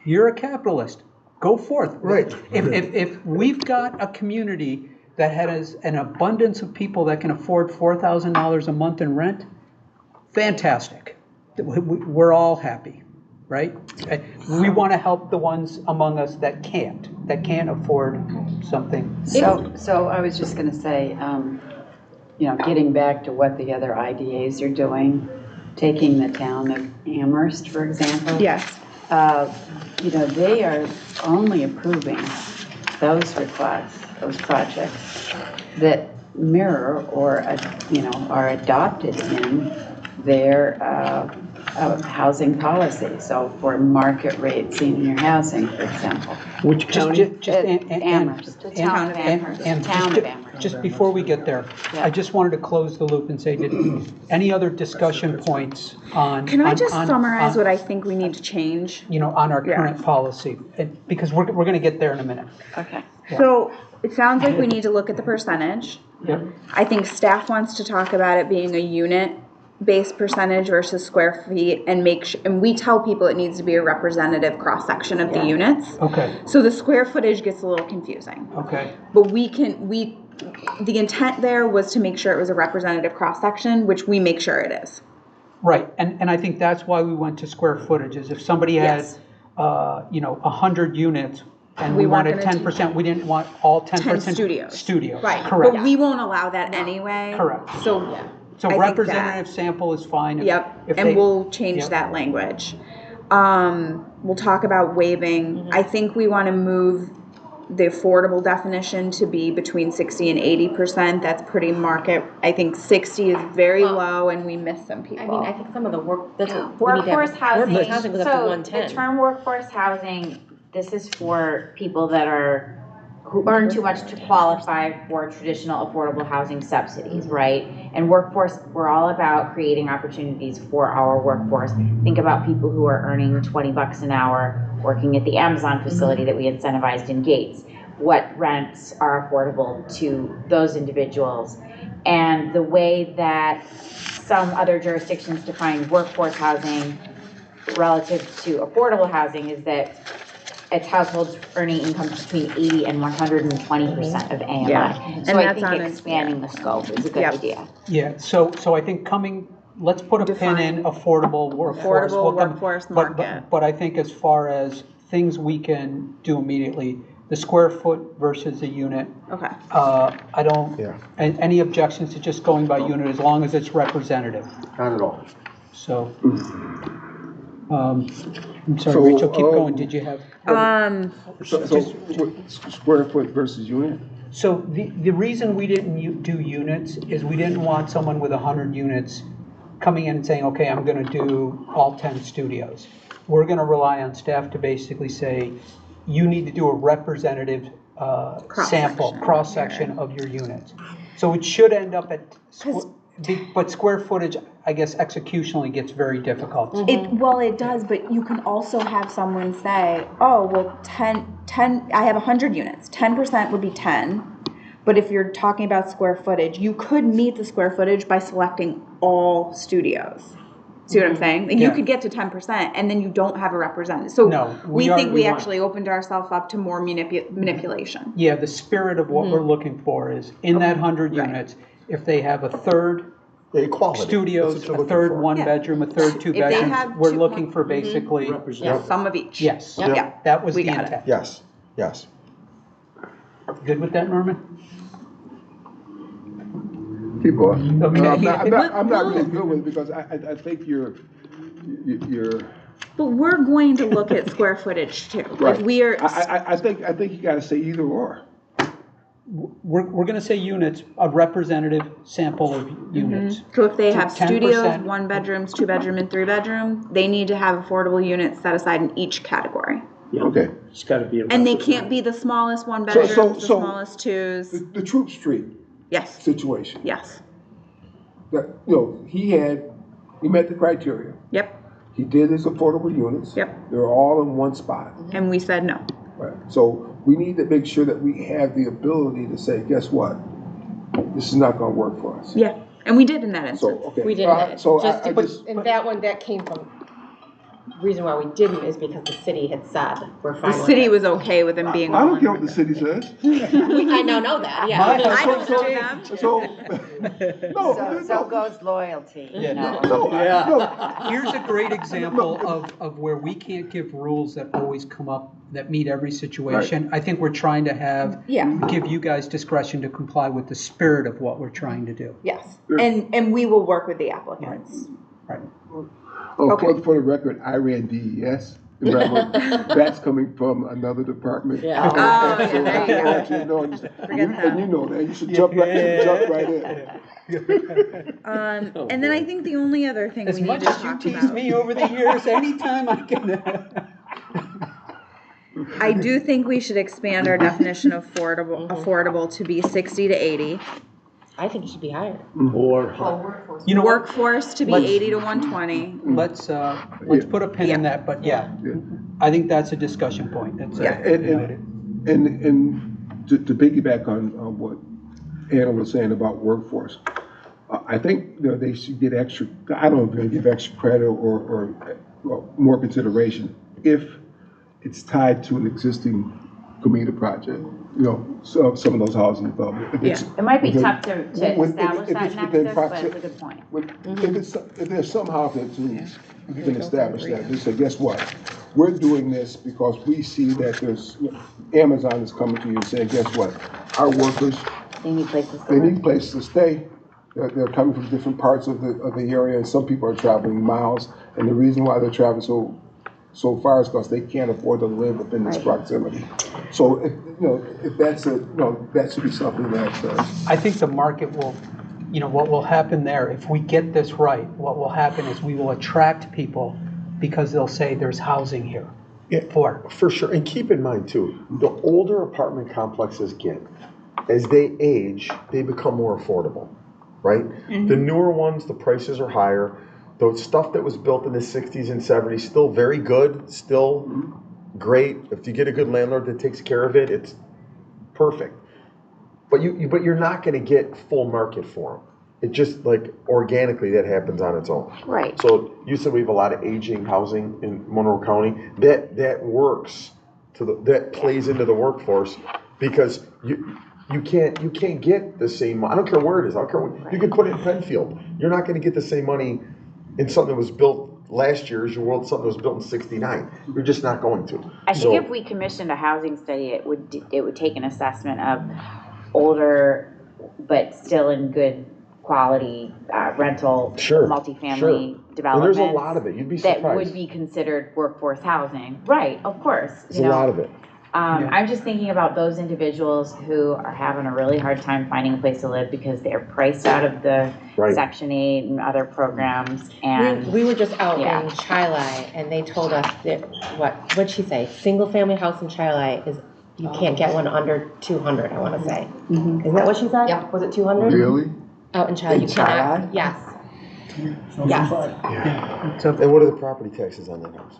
you're a capitalist. Go forth. Right. If we've got a community that has an abundance of people that can afford $4,000 a month in rent, fantastic. We're all happy, right? We want to help the ones among us that can't afford something. So I was just gonna say, getting back to what the other IDAs are doing, taking the town of Amherst, for example. Yes. They are only approving those requests, those projects that mirror or, are adopted in their housing policy. So for market rate senior housing, for example. Which county? Amherst, the town of Amherst. Town of Amherst. Just before we get there, I just wanted to close the loop and say, any other discussion points on? Can I just summarize on, what I think we need to change? On our current policy, because we're going to get there in a minute. Okay. So it sounds like we need to look at the percentage. Yep. I think staff wants to talk about it being a unit base percentage versus square feet and and we tell people it needs to be a representative cross-section of the units. Okay, So the square footage gets a little confusing. okay. But the intent there was to make sure it was a representative cross-section, which we make sure it is. Right, and I think that's why we went to square footage, is if somebody had, Yes. 100 units, and We we weren't wanted gonna 10%, we didn't want all 10%. 10 studios. Studios, Right. correct. But we won't allow that anyway. Correct. So, So I think representative sample is fine. yep, If and they- we'll change yep. that language. We'll talk about waiving. I think we want to move the affordable definition to be between 60 and 80%. That's pretty market. I think 60 is very Well, low and we miss some people. I mean, I think some of the work, that's what we need to have. Workforce housing, Workforce housing goes up to so the 110. term workforce housing, this is for people who earn too much to qualify for traditional affordable housing subsidies, right? And workforce, we're all about creating opportunities for our workforce. Think about people who are earning $20 an hour working at the Amazon facility that we incentivized in Gates. What rents are affordable to those individuals? And the way that some other jurisdictions define workforce housing relative to affordable housing is that it's households earning incomes between 80 and 120% of AMI. Yeah. So And I that's think on expanding the scope is a good Yep. idea. Yeah, so I think let's put a pin in affordable workforce. Affordable We'll come- workforce but- market. But I think as far as things we can do immediately, the square foot versus a unit, Okay. I don't, Yeah. any objections to just going by unit as long as it's representative, Not at all. so. I'm sorry, So, Rachel, keep going, did you have? So what, square foot versus unit? So the reason we didn't do units is we didn't want someone with 100 units coming in and saying, okay, I'm gonna do all 10 studios. We're gonna rely on staff to basically say, you need to do a representative sample, cross-section of your units. So it should end up at, but square footage, I guess executionally gets very difficult. It does, but you can also have someone say, oh, well, 10, I have 100 units, 10% would be 10. But if you're talking about square footage, you could meet the square footage by selecting all studios. See what I'm saying? Like, Yeah. you could get to 10% and then you don't have a representative. So No, we we think we want- actually opened ourselves up to more manipulation. Yeah, the spirit of what we're looking for is, in that 100 Right. units, if they have a third Yeah, equality. studios, That's what you're a looking third for. one Yeah. bedroom, a third two If they bedrooms, have we're two- looking for basically, Representative. Some of each. yes. Yep. Yeah. That was We the got it. intent. Yes, yes. Good with that, Norman? Keep on. Okay. I'm not really good with it because I think you're, But we're going to look at square footage too. right. Like we are, I think you gotta say either or. We're gonna say units, a representative sample of units. so if they have 10%. studios, 1 bedrooms, 2 bedroom, and 3 bedroom, they need to have affordable units set aside in each category. Yeah. Okay. It's gotta be a. And they can't be the smallest 1 bedrooms, so- the so- smallest 2s. The Troop Street Yes, situation, yes, that, he met the criteria. yep, He did his affordable units. Yep. They're all in one spot. and we said no. Right. So we need to make sure that we have the ability to say, guess what? This is not gonna work for us. Yeah, and we did in that So, instance. okay. We didn't, So just, I but, just, and that one, that came from, reason why we didn't is because the city had said, we're fine The with city it. was okay with them being I all don't in. care what the city says. I know that, yeah. I don't know them. So, no, So goes loyalty, Yeah. no. no. Here's a great example of where we can't give rules that always come up that meet every situation. I think we're trying to give you guys discretion to comply with the spirit of what we're trying to do. Yes, and we will work with the applicants. Right. Oh, Okay. for the record, I ran DES. Remember, that's coming from another department. Yeah. Oh, yeah, there you go. Actually, no, and that. you know that. You should jump right in. And then I think the only other thing As we need much to as you talk tease about. me over the years, anytime I can. I do think we should expand our definition of affordable to be 60 to 80. I think it should be higher. Or, You know what? Workforce to be Let's- 80 to 120. Let's put a pin in that, but yeah, I think that's a discussion point. That's And to piggyback on what Anna was saying about workforce, I think, you know, they should get extra, I don't know if they're gonna give extra credit or more consideration if it's tied to an existing COMIDA project, you know, so some of those housing development. If it's It might be within- tough to if establish it's that within nexus, but proxi- it's a good point. If there's somehow that you can establish that, they say, guess what? We're doing this because we see that there's, you know, Amazon is coming to you and saying, guess what? Our workers, They need places to they live. need places to stay. They're coming from different parts of the area, and some people are traveling miles. And the reason why they're traveling so far is because they can't afford to live within this proximity. So, if that's that should be something that, I think the market will, what will happen there, if we get this right, what will happen is we will attract people because they'll say there's housing here. For sure, and keep in mind too, the older apartment complexes get, as they age, they become more affordable, right? The newer ones, the prices are higher. The stuff that was built in the 60s and 70s, still very good, still great. If you get a good landlord that takes care of it, it's perfect. But you're not going to get full market for them. It just like organically that happens on its own. Right. So you said we have a lot of aging housing in Monroe County. That works that plays into the workforce because you can't get the same. I don't care where it is. I don't care what, you can put it in Penfield. You're not going to get the same money in something that was built last year as you will something that was built in '69. You're just not going to. I think if we commissioned a housing study, it would take an assessment of older, but still in good quality rental, multifamily developments. And there's a lot of it. You'd be surprised. That would be considered workforce housing. Right, of course. There's a lot of it. I'm just thinking about those individuals who are having a really hard time finding a place to live because they're priced out of the Section 8 and other programs. And we were just out in Chilai, and they told us that what'd she say? Single family house in Chilai is you can't get one under 200. I want to say, isn't that what she said? Yep. Was it 200? really? Out in Chilai, you cannot. Chilai? Yes. Yeah. And what are the property taxes on that house?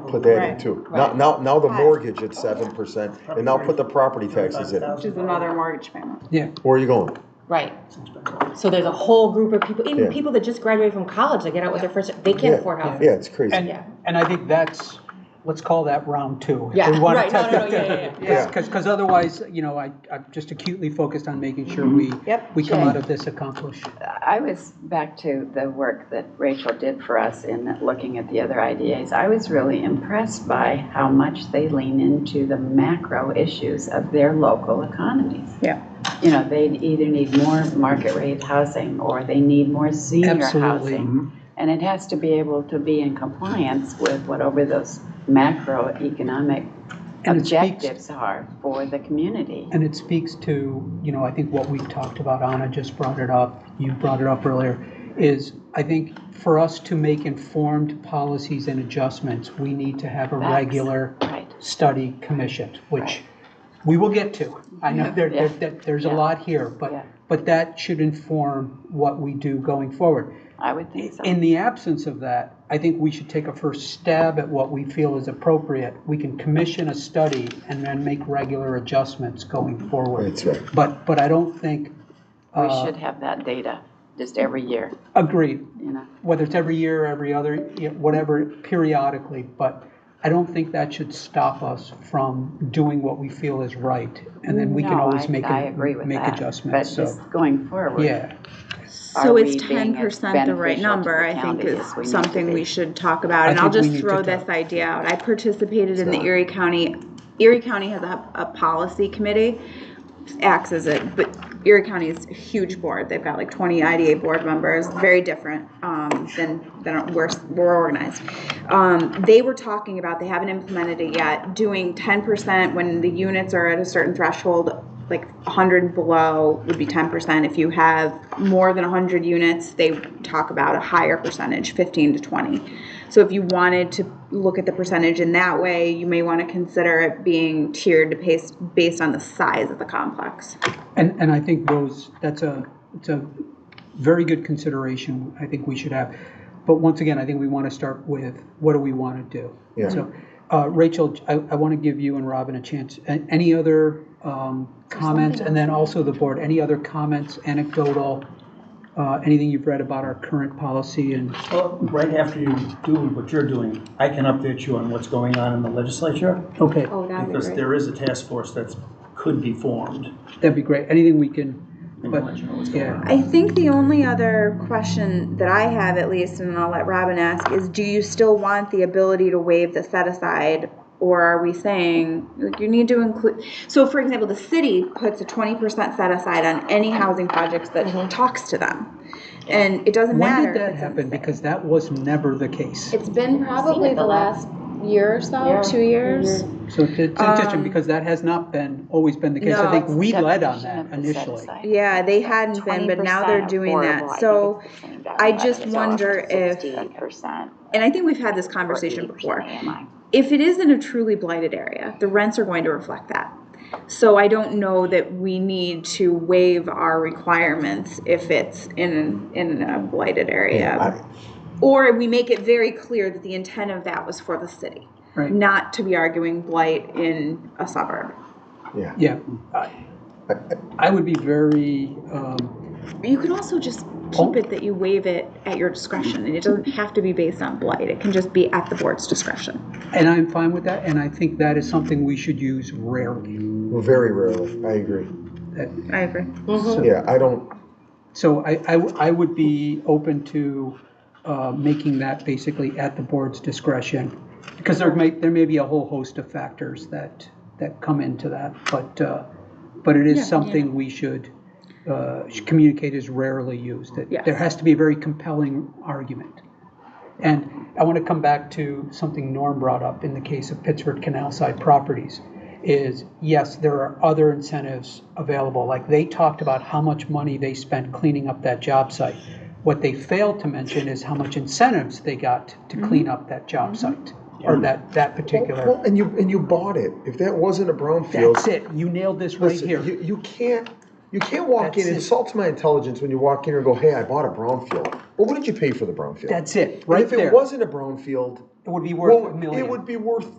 Put that in too. Now the mortgage at 7%, and now put the property taxes in. Which is another mortgage payment. Yeah. Where are you going? Right. So there's a whole group of people, even people that just graduated from college, they get out with their first, they can't afford housing. Yeah, it's crazy. And I think that's, let's call that round two. Yeah, We wanna right, no, yeah. Because otherwise, I'm just acutely focused on making sure we come out of this accomplished. I was back to the work that Rachel did for us in looking at the other IDAs. I was really impressed by how much they lean into the macro issues of their local economies. Yeah. They either need more market rate housing or they need more senior housing. And it has to be able to be in compliance with whatever those macroeconomic objectives are for the community. And it speaks to, I think what we've talked about, Anna just brought it up, you brought it up earlier, is I think for us to make informed policies and adjustments, we need to have a regular study commissioned, which we will get to. I know there's a lot here, but that should inform what we do going forward. I would think so. In the absence of that, I think we should take a first stab at what we feel is appropriate. We can commission a study and then make regular adjustments going forward. That's right. But I don't think. We should have that data just every year. Agreed. Whether it's every year, every other, whatever, periodically. But I don't think that should stop us from doing what we feel is right. And then we can always make adjustments. But just going forward. Yeah. So is 10% the right number, I think is something we should talk about. And I'll just throw this idea out. I participated in the Erie County has a policy committee, acts as but Erie County is a huge board. They've got like 20 IDA board members, very different than we're organized. They were talking about, they haven't implemented it yet, doing 10% when the units are at a certain threshold, like 100 and below would be 10%. If you have more than 100 units, they talk about a higher percentage, 15 to 20. So if you wanted to look at the percentage in that way, you may want to consider it being tiered based on the size of the complex. And I think it's a very good consideration I think we should have. But once again, I think we want to start with what do we want to do? Yeah. So Rachel, I want to give you and Robin a chance. Any other comments, and then also the board, any other comments, anecdotal, anything you've read about our current policy and, Well, right after you do what you're doing, I can update you on what's going on in the legislature, okay, Oh, that'd be because great. there is a task force that could be formed. that'd be great. Anything we can, And but, I'll let you know what's going yeah. on. I think the only other question that I have, at least, and I'll let Robin ask, is do you still want the ability to waive the set aside? Or are we saying, like, you need to include, so for example, the city puts a 20% set aside on any housing projects that talks to them. And it doesn't When matter. did that if it's happen? unsafe. Because that was never the case. It's been probably the last year or so, 2 years. So it's interesting because that has not always been the case. I No, think it's we led on Definition that of the set initially. aside. Yeah, they hadn't been, but now they're 20% doing that. affordable, So I think it's the same value, I but just it's up to wonder if, 60%. and I think we've had this or conversation 80% before. AMI. If it is in a truly blighted area, the rents are going to reflect that. So I don't know that we need to waive our requirements if it's in a blighted area. Or we make it very clear that the intent of that was for the city, Right. not to be arguing blight in a suburb. Yeah. I would be very, You can also just keep it that you waive it at your discretion, and it doesn't have to be based on blight. It can just be at the board's discretion. and I'm fine with that, and I think that is something we should use rarely. Well, very rarely, I agree. I agree. Yeah, I don't, So I would be open to making that basically at the board's discretion, because there may be a whole host of factors that come into that, but it is something we should communicate is rarely used. That Yes. there has to be a very compelling argument. And I want to come back to something Norm brought up in the case of Pittsford Canal Side Properties, is yes, there are other incentives available. Like they talked about how much money they spent cleaning up that job site. What they failed to mention is how much incentives they got to clean up that job site, or that particular. well, and you bought it. If that wasn't a brownfield. That's it, you nailed this right Listen, here. you can't walk That's in, it. insults my intelligence when you walk in and go, hey, I bought a brownfield. Well, what did you pay for the brownfield? That's it, And right if it there. wasn't a brownfield, It would be worth well, $1 million. it would be worth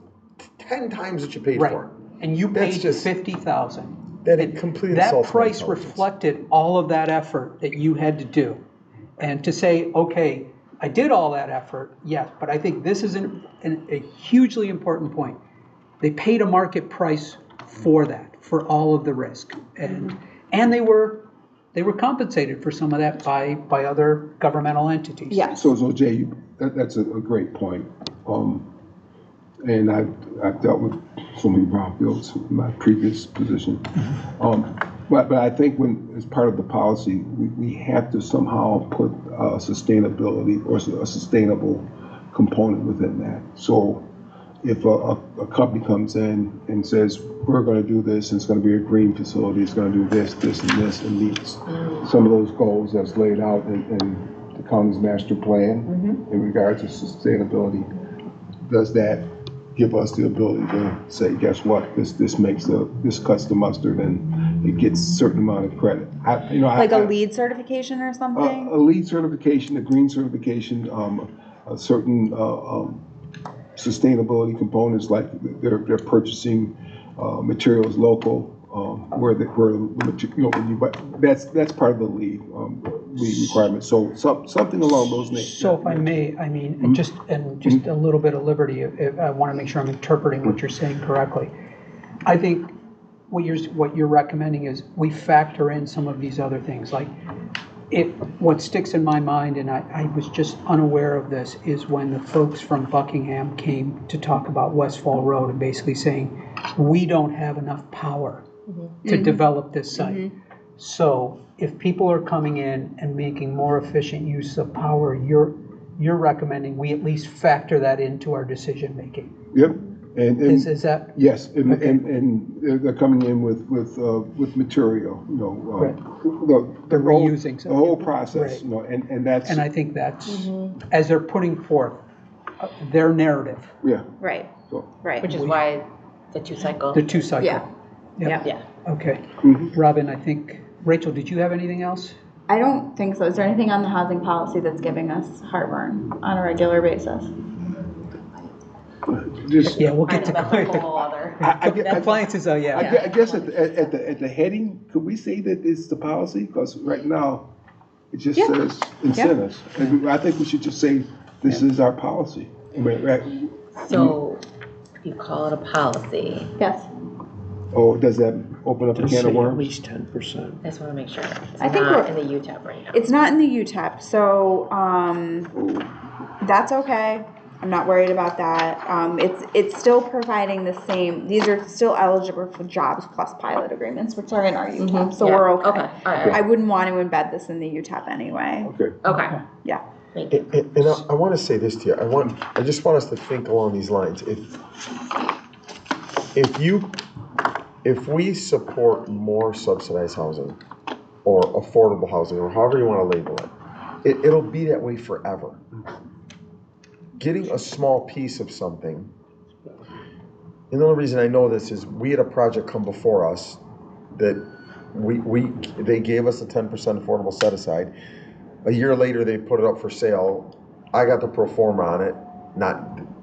10 times what you paid Right, for. and you That's paid just- $50,000. That it completely That insults my price intelligence. reflected all of that effort that you had to do. And to say, okay, I did all that effort, yes, but I think this is a hugely important point. They paid a market price for that, for all of the risk. And they were compensated for some of that by other governmental entities. Yes. So Jay, that's a great point. And I've dealt with so many brownfields in my previous position. But I think when, as part of the policy, we have to somehow put sustainability or a sustainable component within that. So if a company comes in and says, we're gonna do this, and it's gonna be a green facility, it's gonna do this, this, and this, and meets some of those goals that's laid out in the county's master plan in regards to sustainability, does that give us the ability to say, guess what, this makes this cuts the mustard and it gets a certain amount of credit. Like a LEED certification or something? A LEED certification, a green certification, a certain sustainability components, like they're purchasing materials local, that's part of the LEED requirement. So something along those names. So if I may, I mean, and just a little bit of liberty, if I want to make sure I'm interpreting what you're saying correctly. I think what you're recommending is we factor in some of these other things. Like what sticks in my mind, and I was just unaware of this, is when the folks from Buckingham came to talk about Westfall Road and basically saying, we don't have enough power to develop this site. So if people are coming in and making more efficient use of power, you're recommending we at least factor that into our decision making. Yep. And Is that? yes, and, Okay. and they're coming in with material, Right. the reusing the whole something. process, Right. and that's And I think that's, as they're putting forth their narrative, yeah. Right, So. right. Which is why the 2 cycle. the 2 cycle. Yeah. Yep. Yeah. Okay. Mhm. Robin, I think, Rachel, did you have anything else? I don't think so. Is there anything on the housing policy that's giving us heartburn on a regular basis? Just, Yeah, we'll I get know, to that's a whole other. compliances, yeah. I guess at the heading, could we say that it's the policy? Because right now, It just Yeah. says incentives. And I think we should just say, this is our policy. I mean, right? So if you call it a policy, Yes. Or does that open up a To can say of at worms? least 10%. I just want to make sure it's I think not in we're- the UTEP right now. It's not in the UTEP, so that's okay. I'm not worried about that. It's still providing the same. These are still eligible for jobs plus pilot agreements, which are in our UTEP, so Yeah. we're okay. Okay. All right. I wouldn't want to embed this in the UTEP anyway. Okay. Okay. Yeah. Thank you. And I want to say this to you. I just want us to think along these lines. If we support more subsidized housing or affordable housing or however you want to label it, it'll be that way forever. Getting a small piece of something, and the only reason I know this is we had a project come before us that they gave us a 10% affordable set aside. A year later, they put it up for sale. I got the pro forma on it.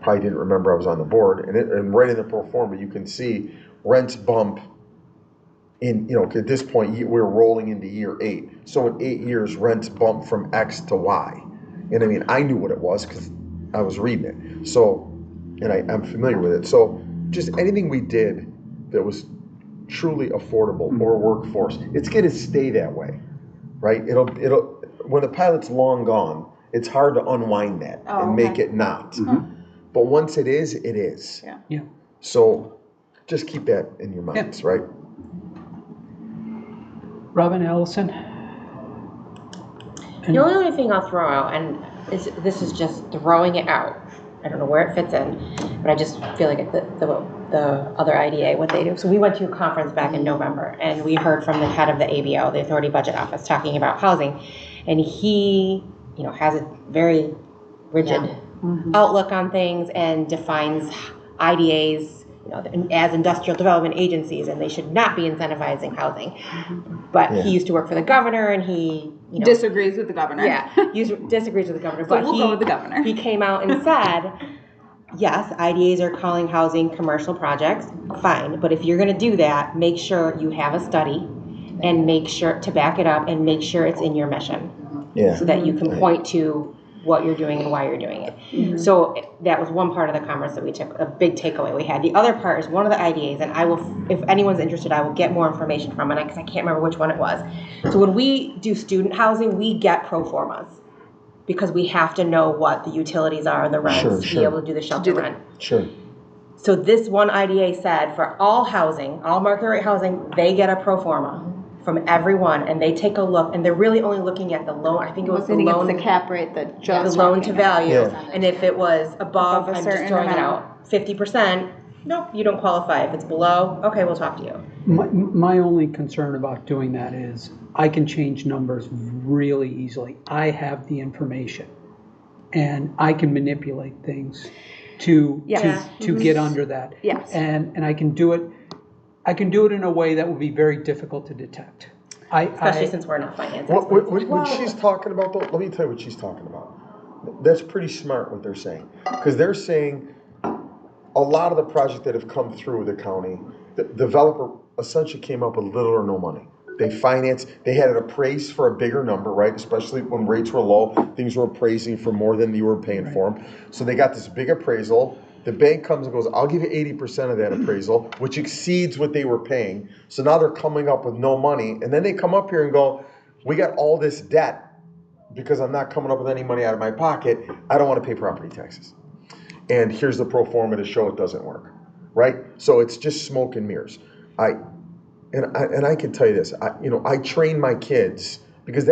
Probably didn't remember I was on the board. And right in the pro forma, you can see rents bump in, at this point, we're rolling into year 8. So in 8 years, rents bump from X to Y. And I mean, I knew what it was because I was reading it. So, and I'm familiar with it. So just anything we did that was truly affordable or workforce, it's going to stay that way, right? It'll when the pilot's long gone, it's hard to unwind that and make it not. But once it is, it is. Yeah. So just keep that in your minds, right? Robin, Allison? The only other thing I'll throw out, and this is just throwing it out. I don't know where it fits in, but I just feel like the other IDA, what they do. So we went to a conference back in November, and we heard from the head of the ABO, the Authority Budget Office, talking about housing, and he, has a very rigid outlook on things and defines IDAs, as industrial development agencies, and they should not be incentivizing housing. But he used to work for the governor, and he Disagrees with the governor. Yeah, disagrees with the governor. So But we'll go with the governor. He came out and said, yes, IDAs are calling housing commercial projects, fine. But if you're going to do that, make sure you have a study and make sure to back it up and make sure it's in your mission. Yeah. So that you can point to what you're doing and why you're doing it. So that was one part of the conference that we took, a big takeaway we had. The other part is one of the IDAs, and I will, if anyone's interested, I will get more information from it, because I can't remember which one it was. So when we do student housing, we get pro formas, because we have to know what the utilities are and the rents to be able to do the shelter rent. Sure. So this one IDA said for all housing, all market rate housing, they get a pro forma from everyone, and they take a look, and they're really only looking at the loan. I think it was the loan, It's the cap rate that Joe's the loan to talking about. value, Yeah. and if it was above, Above a I'm just certain throwing it amount. out, 50%, nope, you don't qualify. If it's below, okay, we'll talk to you. My only concern about doing that is I can change numbers really easily. I have the information, and I can manipulate things to get under that. Yes. And I can do it. I can do it in a way that will be very difficult to detect. Especially since we're not finance What experts. she's talking about, though, let me tell you what she's talking about. That's pretty smart what they're saying. Because they're saying a lot of the projects that have come through the county, the developer essentially came up with little or no money. They financed, they had it appraised for a bigger number, right? Especially when rates were low, things were appraising for more than you were paying for them. So they got this big appraisal. The bank comes and goes, I'll give you 80% of that appraisal, which exceeds what they were paying. So now they're coming up with no money. And then they come up here and go, we got all this debt because I'm not coming up with any money out of my pocket. I don't want to pay property taxes. And here's the pro forma to show it doesn't work, right? So it's just smoke and mirrors. I can tell you this, I train my kids, because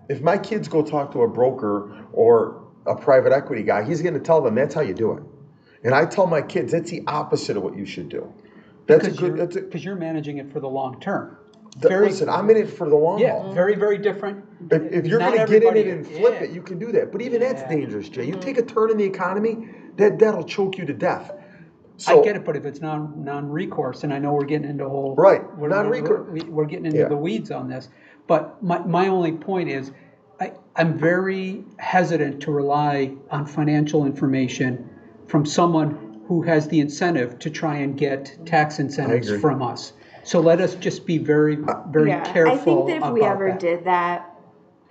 if my kids go talk to a broker or a private equity guy, he's going to tell them that's how you do it. And I tell my kids that's the opposite of what you should do. Because you're managing it for the long term. Listen, I'm in it for the long haul. Yeah, very, very different. If you're going to get in it and flip it, you can do that. But even that's dangerous, Jay. You take a turn in the economy, that'll choke you to death. So, I get it, but if it's non-recourse, and I know we're getting into non-recourse. we're getting into the weeds on this, but my only point is, I'm very hesitant to rely on financial information from someone who has the incentive to try and get tax incentives from us. So let us just be very, very careful. I think that if we about ever that. did that,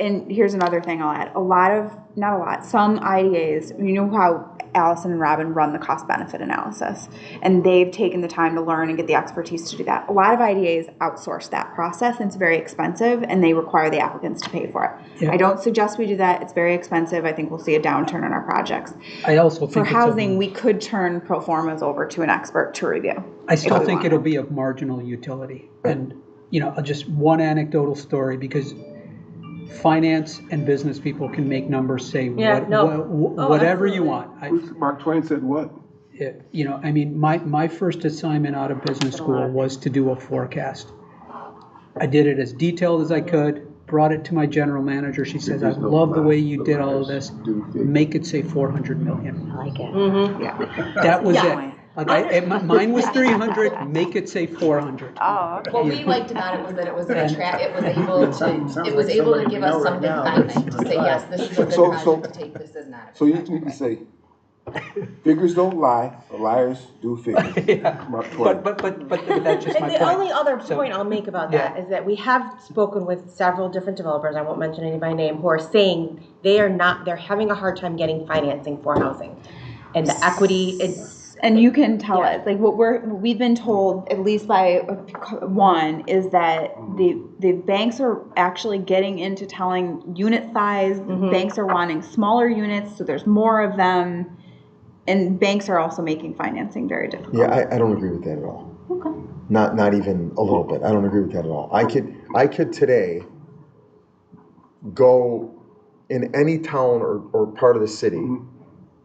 and here's another thing I'll add. Some IDAs, you know how Allison and Robin run the cost benefit analysis, and they've taken the time to learn and get the expertise to do that. A lot of IDAs outsource that process, and it's very expensive, and they require the applicants to pay for it. Yeah. I don't suggest we do that. It's very expensive. I think we'll see a downturn in our projects. I also think For it's housing, we could turn pro formas over to an expert to review. I still if we think want. it'll be of marginal utility. And, just one anecdotal story, because finance and business people can make numbers say whatever you want. Mark Twain said what? My first assignment out of business school was to do a forecast. I did it as detailed as I could, brought it to my general manager. She says, I love the way you did all of this. Make it say 400 million. I like it. Yeah. That was Yeah. it. Mine was 300, make it say 400. Oh, okay. What we liked about it was that it was And- it was able to give us something finite, to say, yes, this is a good project to take, this is not. So you need to say, figures don't lie, but liars do figures. Mark Twain. But that's just my And the point. only other So- point I'll make about that is that we have spoken with several different developers, I won't mention any by name, who are saying they're having a hard time getting financing for housing. And the equity, And you can tell us, like what we've been told, at least by one, is that the banks are actually getting into telling unit size. Banks are wanting smaller units, so there's more of them, and banks are also making financing very difficult. Yeah, I don't agree with that at all. Okay. Not even a little bit. I don't agree with that at all. I could today go in any town or part of the city,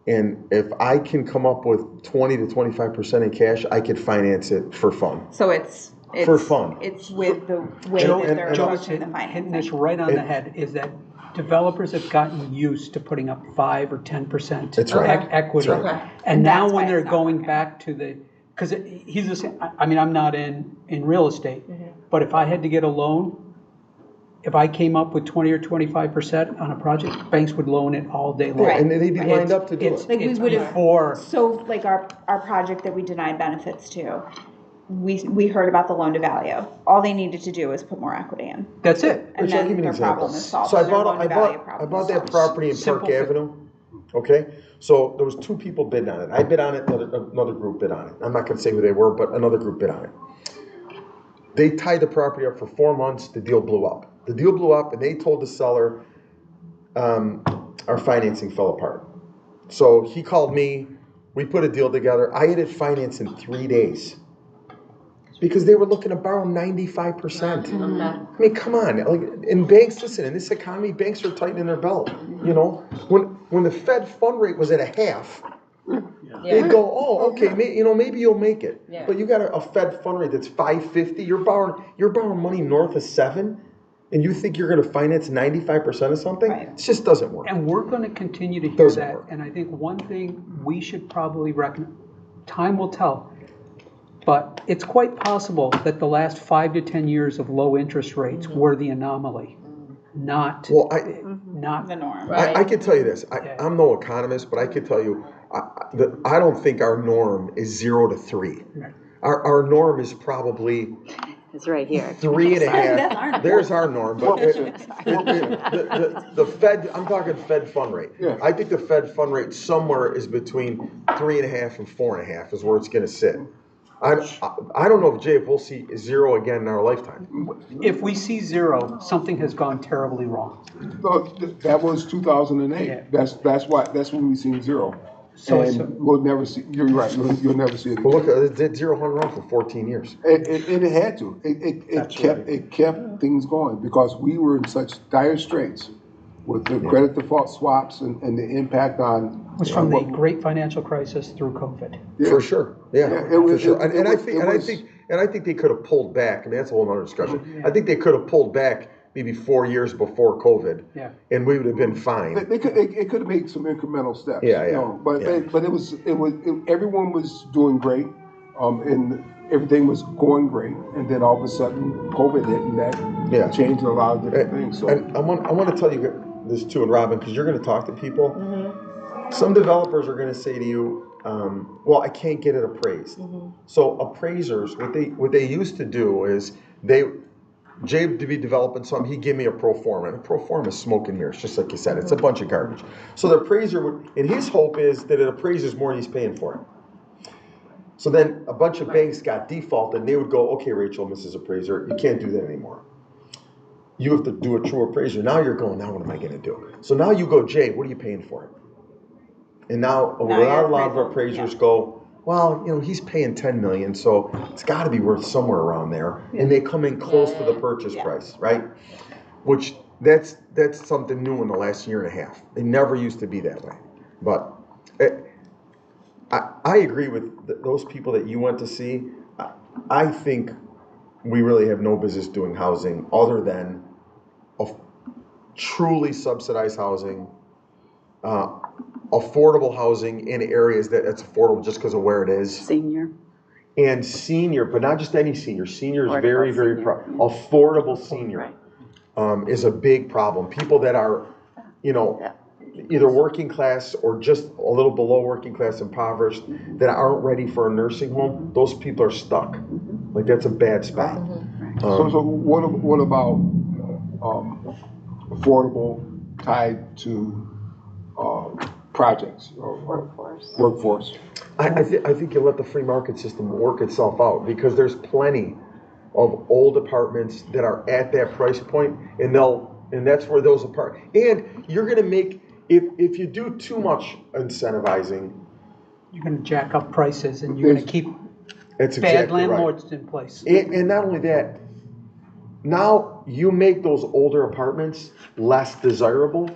and if I can come up with 20 to 25% in cash, I could finance it for fun. So it's For fun. It's with the way Joe, that they're Joe is approaching the hitting this financing. right on the head, is that developers have gotten used to putting up 5 or 10% That's right. equity. That's right. Okay. And now That's when why they're it's not going working. back to because he's the same, I'm not in real estate, but if I had to get a loan, if I came up with 20 or 25% on a project, banks would loan it all day long. Yeah, and they'd be lined up to do it. Like we It's would have, before, so like our project that we denied benefits to, we heard about the loan to value. All they needed to do was put more equity in. that's it. And Which I'll then give you an their example. problem is solved. So I Their bought loan to value problem is that solved. property in Simple Park thing. Avenue, okay? So there was 2 people bidding on it. I bid on it, another group bid on it. I'm not gonna say who they were, but another group bid on it. They tied the property up for 4 months, the deal blew up. The deal blew up and they told the seller, our financing fell apart. So he called me, we put a deal together. I had it financed in 3 days. Because they were looking to borrow 95%. I mean, come on, like, in banks, listen, in this economy, banks are tightening their belt, When the Fed fund rate was at a half, they'd go, oh, okay, maybe you'll make it. Yeah. But you got a Fed fund rate that's 5.50, you're borrowing money north of 7, and you think you're gonna finance 95% of something? Right. It just doesn't work. And we're going to continue to hear Doesn't that. work. And I think one thing we should probably recognize, time will tell, but it's quite possible that the last 5 to 10 years of low interest rates were the anomaly, not Well, The norm. I can tell you this. Yeah. I'm no economist, but I can tell you, I don't think our norm is 0 to 3. Right. Our norm is probably It's right here. 3.5. That's our norm. There's our norm, but the Fed. I'm talking Fed fund rate. Yeah. I think the Fed fund rate somewhere is between 3.5 and 4.5 is where it's going to sit. I don't know if we'll see 0 again in our lifetime. If we see 0, something has gone terribly wrong. That was 2008. Yeah. That's when we seen 0. So- And so- we'll never see, you're right, you'll never see it But again. look, that 0 hung around for 14 years. It had to. It kept things going because we were in such dire straits with the credit default swaps and the impact on. It was from the great financial crisis through COVID. Yeah. For sure, yeah, Yeah, it for was- sure. it And I was- think, it and I was- think, and I think they could have pulled back. I mean, that's a whole other discussion. I think they could have pulled back maybe 4 years before COVID, Yeah. and we would have been fine. It could have made some incremental steps. Yeah, you yeah, know, but yeah. but everyone was doing great, and everything was going great, and then all of a sudden COVID hit, and Yeah. that changed a lot of different things. So And I want to tell you this too, and Robin, because you're going to talk to people. Some developers are going to say to you, "Well, I can't get it appraised." So appraisers, what they used to do is Jay to be developing something, he gave me a pro forma, and a pro forma is smoke and mirrors, just like you said, it's a bunch of garbage. So the appraiser would, and his hope is that it appraises more than he's paying for it. So then a bunch of banks got defaulted, and they would go, okay, Rachel, Mrs. Appraiser, you can't do that anymore. You have to do a true appraiser. Now you're going, now what am I gonna do? So now you go, Jay, what are you paying for it? And now a lot of appraisers go, well, you know, he's paying 10 million, so it's gotta be worth somewhere around there. And they come in close to the purchase price, right? Which, that's something new in the last year and a half. It never used to be that way. But I agree with those people that you went to see. I think we really have no business doing housing other than truly subsidized housing, affordable housing in areas that's affordable just because of where it is. Senior. And senior, but not just any senior. Senior is Affordable very, very, senior. affordable senior is a big problem. People that are, you know, either working class or just a little below working class, impoverished, that aren't ready for a nursing home, those people are stuck. Like, that's a bad spot. So what about affordable tied to projects or workforce? I think you let the free market system work itself out, because there's plenty of old apartments that are at that price point, and that's where those and you're gonna make, if you do too much incentivizing, You're gonna jack up prices and you're gonna keep it's bad exactly right. landlords in place. And not only that, now you make those older apartments less desirable,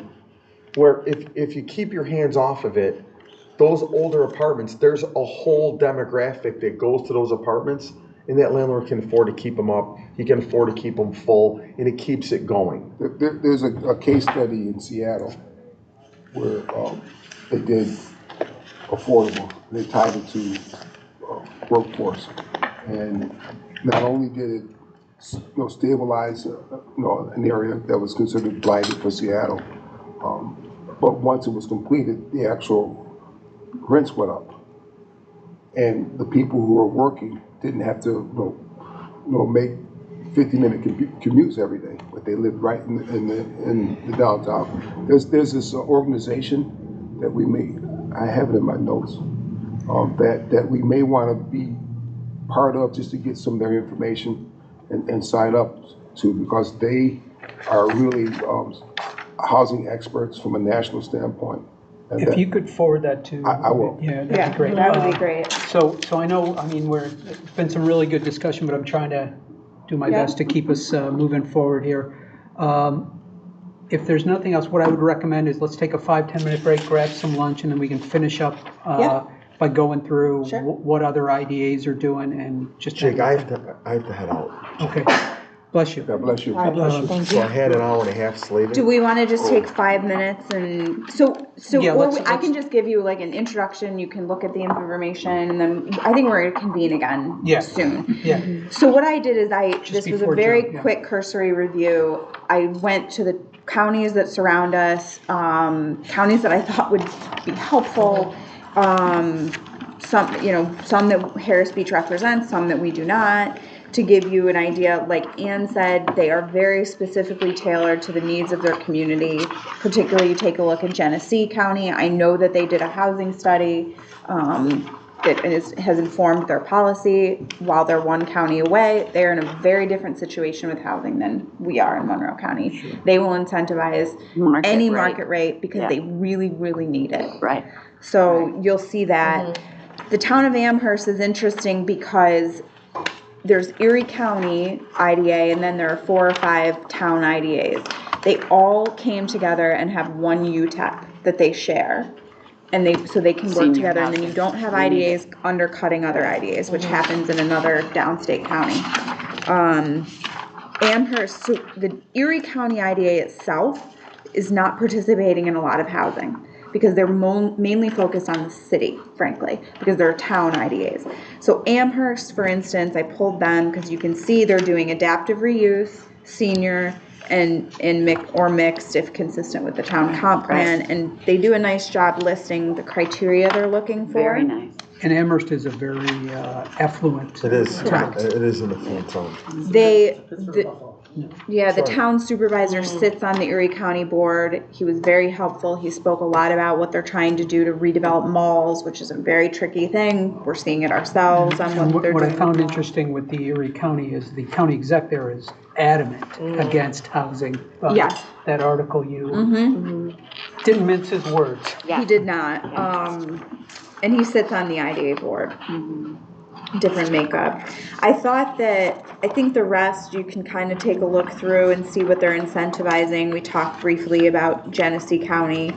where if you keep your hands off of it, those older apartments, there's a whole demographic that goes to those apartments, and that landlord can afford to keep them up, he can afford to keep them full, and it keeps it going. There's a case study in Seattle where they did affordable, they tied it to workforce. And not only did it stabilize an area that was considered blighted for Seattle, but once it was completed, the actual rents went up. And the people who were working didn't have to make 50-minute commutes every day, but they lived right in the downtown. There's this organization that I have it in my notes, that we may want to be part of, just to get some of their information and sign up to, because they are really housing experts from a national standpoint. And If you could forward that to. I will. Yeah, that'd be great. That would be great. So I know, I mean, it's been some really good discussion, but I'm trying to do my best to keep us moving forward here. If there's nothing else, what I would recommend is let's take a 5-10 minute break, grab some lunch, and then we can finish up by going through what other IDAs are doing and just. Jake, I have to head out. Okay. Bless you. God bless you. God bless you. Thank So you. I had an hour and a half slated. Do we want to just take 5 minutes and Yeah, or let's- I can just give you like an introduction. You can look at the information, and then I think we're going to convene again soon. Yeah. So what I did is this was a before very Joe, yeah. quick cursory review. I went to the counties that surround us, counties that I thought would be helpful. Some that Harris Beach represents, some that we do not. To give you an idea, like Ann said, they are very specifically tailored to the needs of their community. Particularly, you take a look at Genesee County. I know that they did a housing study that has informed their policy. While they're one county away, they're in a very different situation with housing than we are in Monroe County. Sure. They will incentivize any market rate because they really, really need it. Right. So you'll see that. The town of Amherst is interesting because there's Erie County IDA, and then there are 4 or 5 town IDAs. They all came together and have one UTEP that they share, and so they can work together. And then you don't have IDAs undercutting other IDAs, which happens in another downstate county. Amherst, so the Erie County IDA itself is not participating in a lot of housing, because they're mainly focused on the city, frankly, because they're town IDAs. So Amherst, for instance, I pulled them because you can see they're doing adaptive reuse, senior, and mixed if consistent with the town comp plan. And they do a nice job listing the criteria they're looking for. Very nice. And Amherst is a very affluent. It is. town. It is in the full town. Yeah, the Sorry. town supervisor sits on the Erie County Board. He was very helpful. He spoke a lot about what they're trying to do to redevelop malls, which is a very tricky thing. We're seeing it ourselves on And what they're what doing. I found with malls. interesting with the Erie County is the county exec there is adamant against housing. Yes. That article you Mm-hmm. didn't mince his words. He did not. And he sits on the IDA board. Different makeup. I think the rest you can kind of take a look through and see what they're incentivizing. We talked briefly about Genesee County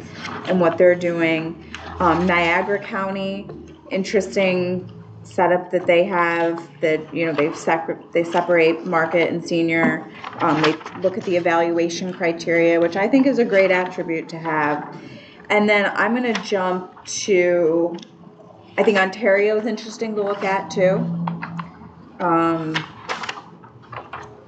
and what they're doing. Niagara County, interesting setup that they have, that, you know, they separate market and senior. They look at the evaluation criteria, which I think is a great attribute to have. And then I'm going to jump to, I think Ontario is interesting to look at too.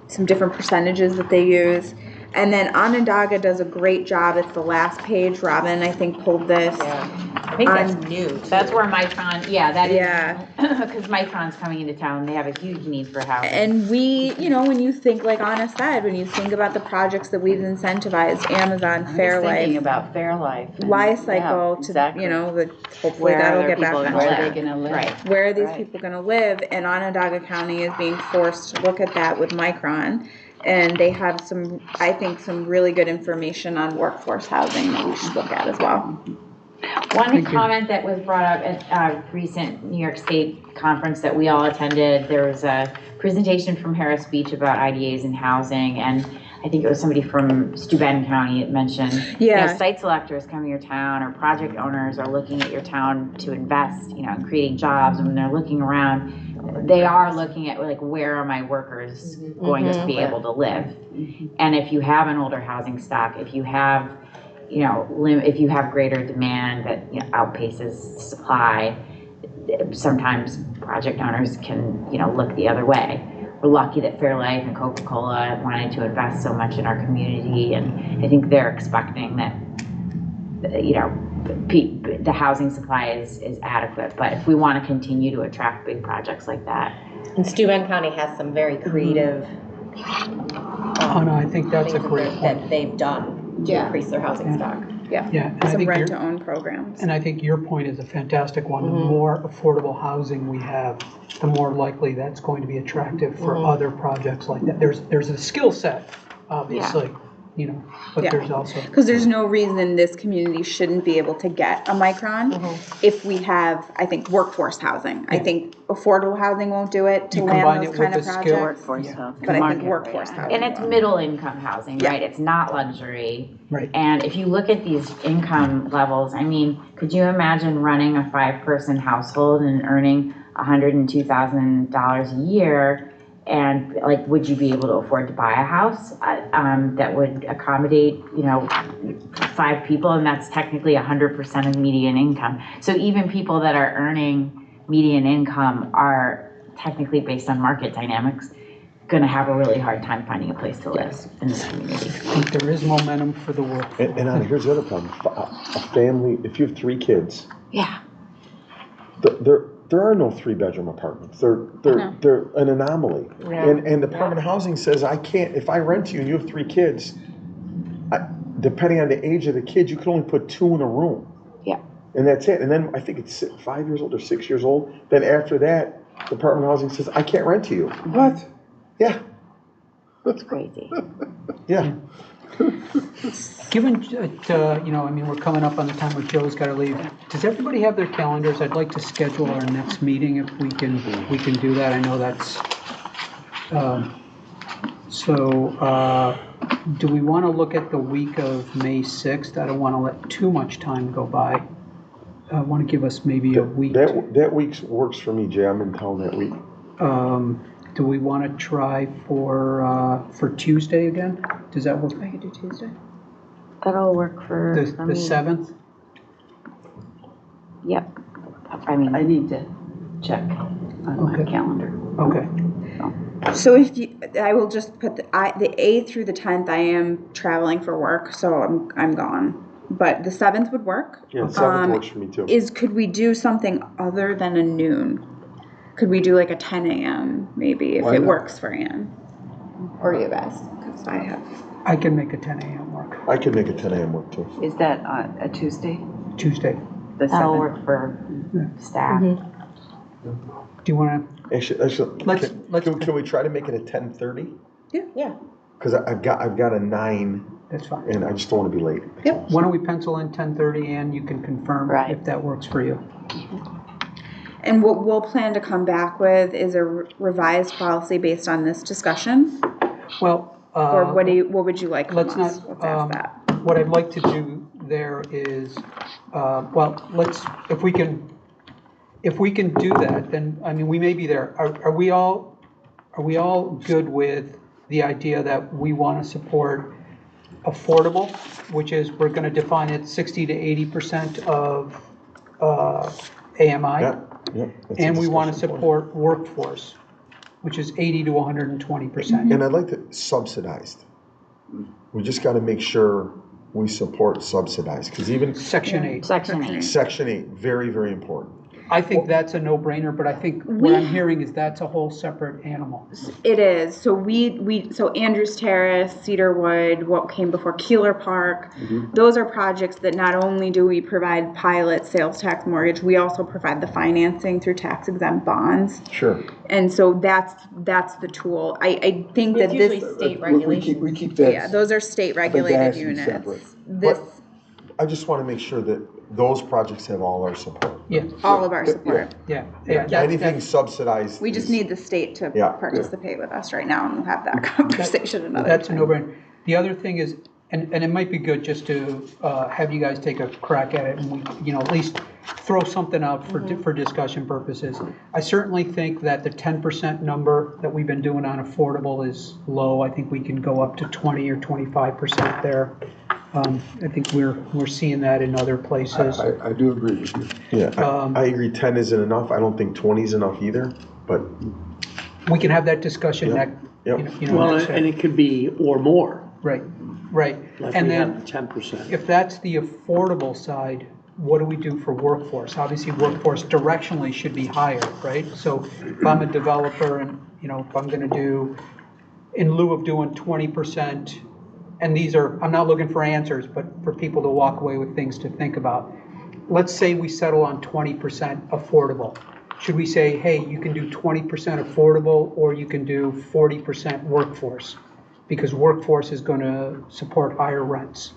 Some different percentages that they use. And then Onondaga does a great job. It's the last page. Robin, I think, pulled this. I think that's new. That's where Micron, yeah, that is, Yeah. because Micron's coming into town, they have a huge need for housing. And we, you know, when you think, like Anna said, when you think about the projects that we've incentivized, Amazon, Thinking Fairlife, about Fairlife. and- Life Cycle, yeah, to, exactly. you know, the, hopefully Where that'll are get back people on gonna Where are track. they gonna live? Right. Where are these Right. people gonna live? And Onondaga County is being forced to look at that with Micron. And they have some, I think, some really good information on workforce housing that we should look at as well. One Thank you. comment that was brought up at a recent New York State conference that we all attended, there was a presentation from Harris Beach about IDAs and housing, and I think it was somebody from Steuben County that mentioned, you know, Yeah. site selectors come to your town, or project owners are looking at your town to invest, you know, in creating jobs, and when they're looking around, they are looking at, like, where are my workers going to be able to live? And if you have an older housing stock, if you have, you know, if you have greater demand that, you know, outpaces supply, sometimes project owners can, you know, look the other way. We're lucky that Fairlife and Coca-Cola wanted to invest so much in our community, and I think they're expecting that, you know, the housing supply is adequate. But if we want to continue to attract big projects like that. And Steuben County has some very creative Oh, no, I think that's a things great that point. they've done to Yeah. increase their housing stock. Yeah, and I Some think rent you're, to own programs. and I think your point is a fantastic one. The more affordable housing we have, the more likely that's going to be attractive for other projects like that. There's a skill set, obviously, you know, but Yeah. there's also. Because there's no reason this community shouldn't be able to get a Micron if we have, I think, workforce housing. I think affordable housing won't do it to You land combine those it with kind the of skill- projects. Workforce Yeah. housing. But I think Market workforce rate. housing. And it's will. middle income housing, Yeah. right? It's not luxury. Right. And if you look at these income levels, I mean, could you imagine running a 5-person household and earning $102,000 a year? And, like, would you be able to afford to buy a house that would accommodate, you know, 5 people? And that's technically 100% of median income. So even people that are earning median income are technically, based on market dynamics, going to have a really hard time finding a place to live in this community. I think there is momentum for the work. And Anna, here's the other problem. A family, if you have 3 kids, Yeah. there are no 3-bedroom apartments. They're an anomaly. Yeah. And the Department of Housing says, I can't, if I rent to you and you have 3 kids, depending on the age of the kid, you can only put 2 in a room. Yeah. And that's it. And then I think it's 5 years old or 6 years old. Then after that, the Department of Housing says, I can't rent to you. What? Yeah. It's crazy. Yeah. Given, you know, I mean, we're coming up on the time where Joe's got to leave. Does everybody have their calendars? I'd like to schedule our next meeting if we can do that. I know that's, do we want to look at the week of May 6th? I don't want to let too much time go by. I want to give us maybe a week. That week works for me, Jay. I'm in town that week. Do we want to try for Tuesday again? Does that work? I could do Tuesday. That'll work for The 7th? Yep. I mean, I need to check on my Okay. calendar. Okay. So if you, I will just put the 8th through the 10th, I am traveling for work, so I'm gone. But the 7th would work. Yeah, 7th works for me too. Could we do something other than a noon? Could we do like a 10 a.m. maybe if Why it not? works for Ann? Or you guys, because I have. I can make a 10 a.m. work, I could make a 10 a.m. work too. Is that a Tuesday, Tuesday. the That'll 7th? work for staff. Do you want Actually, Let's- can we try to make it at 10:30? Yeah. Because I've got a 9 to, that's fine. and I just don't want to be late. Yep, why don't we pencil in 10:30 and you can confirm Right. if that works for you. And what we'll plan to come back with is a revised policy based on this discussion? Well, Or what would you like from let's us? not, Let's ask that. what I'd like to do there is, well, if we can do that, then, I mean, we may be there. Are we all good with the idea that we want to support affordable, which is, we're going to define it 60 to 80% of AMI? Yeah, yeah. that's a And we want to discussion point. support workforce, which is 80 to 120%. And I'd like to subsidized. We just got to make sure we support subsidized, because even Section 8. Section 8. Section 8, very, very important. I think that's a no-brainer, but I think what I'm hearing is that's a whole separate animal. It is. So so Andrews Terrace, Cedarwood, what came before Keeler Park, those are projects that not only do we provide pilot sales tax mortgage, we also provide the financing through tax exempt bonds. Sure. And so that's the tool. I think that It's this, usually state We regulations. keep that. yeah, those are state I think that regulated has to be units. separate. This, I just want to make sure that those projects have all our support. Yeah, all of our support. yeah. Anything subsidized. We just is- need the state to Yeah. participate with us right now, and we'll have that conversation another That's a time. no-brainer. The other thing is, and it might be good just to have you guys take a crack at it and we, at least throw something out for discussion purposes. I certainly think that the 10% number that we've been doing on affordable is low. I think we can go up to 20 or 25% there. I think we're seeing that in other places. I do agree with you. Yeah, I agree 10 isn't enough. I don't think 20 is enough either, but We can have that discussion Yep. next, Yep. Well, next and it could be or more, right. like And we then, have 10%. if that's the affordable side, what do we do for workforce? Obviously, workforce directionally should be higher, right? So if I'm a developer and, if I'm gonna do, in lieu of doing 20%, and these are, I'm not looking for answers, but for people to walk away with things to think about. Let's say we settle on 20% affordable. Should we say, hey, you can do 20% affordable, or you can do 40% workforce? Because workforce is gonna support higher rents,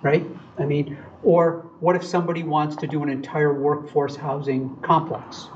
right? I mean, or what if somebody wants to do an entire workforce housing complex?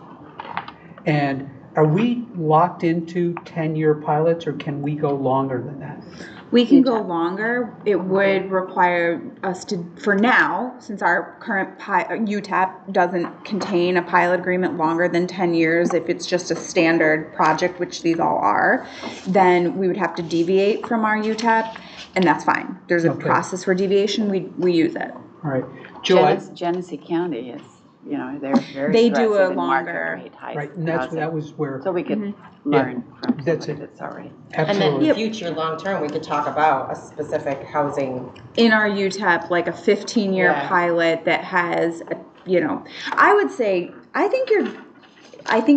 And are we locked into 10-year pilots, or can we go longer than that? We can go longer. It would require us to, for now, since our current UTAP doesn't contain a pilot agreement longer than 10 years, if it's just a standard project, which these all are, then we would have to deviate from our UTAP, and that's fine. There's a Okay. process for deviation. We use it. All right, Joe, Genesee County is, they're very They do a aggressive in longer- market rate high right, and housing. that was where, So we could learn from That's somebody it. that's already. And absolutely. then future, long-term, we could talk about a specific housing. In our UTAP, like a 15-year Yeah. pilot that has, I would say, I think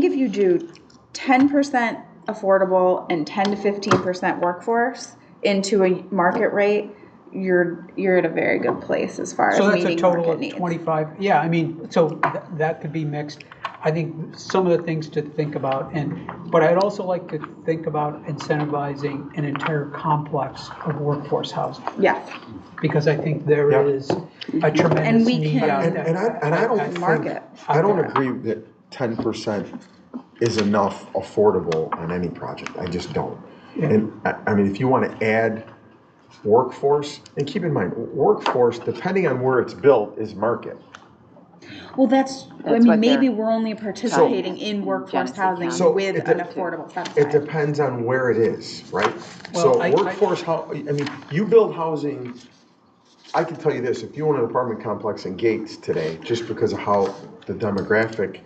if you do 10% affordable and 10 to 15% workforce into a market rate, you're at a very good place as far as So that's a meeting total market of needs. 25, yeah, I mean, so that could be mixed. I think some of the things to think about, but I'd also like to think about incentivizing an entire complex of workforce housing, Yes, because I think there Yeah. is a tremendous we need can- out And, there. and I don't think, market. I don't agree that 10% is enough affordable on any project. I just don't. Yeah. And I mean, if you want to add workforce, and keep in mind, workforce, depending on where it's built, is market. well, That's maybe what they're we're only participating in workforce Genesee housing County. So with it an de- affordable It subsidy. depends on where it is, right? Well, So I workforce, I mean, you build housing, I can tell you this, if you own an apartment complex in Gates today, just because of how the demographic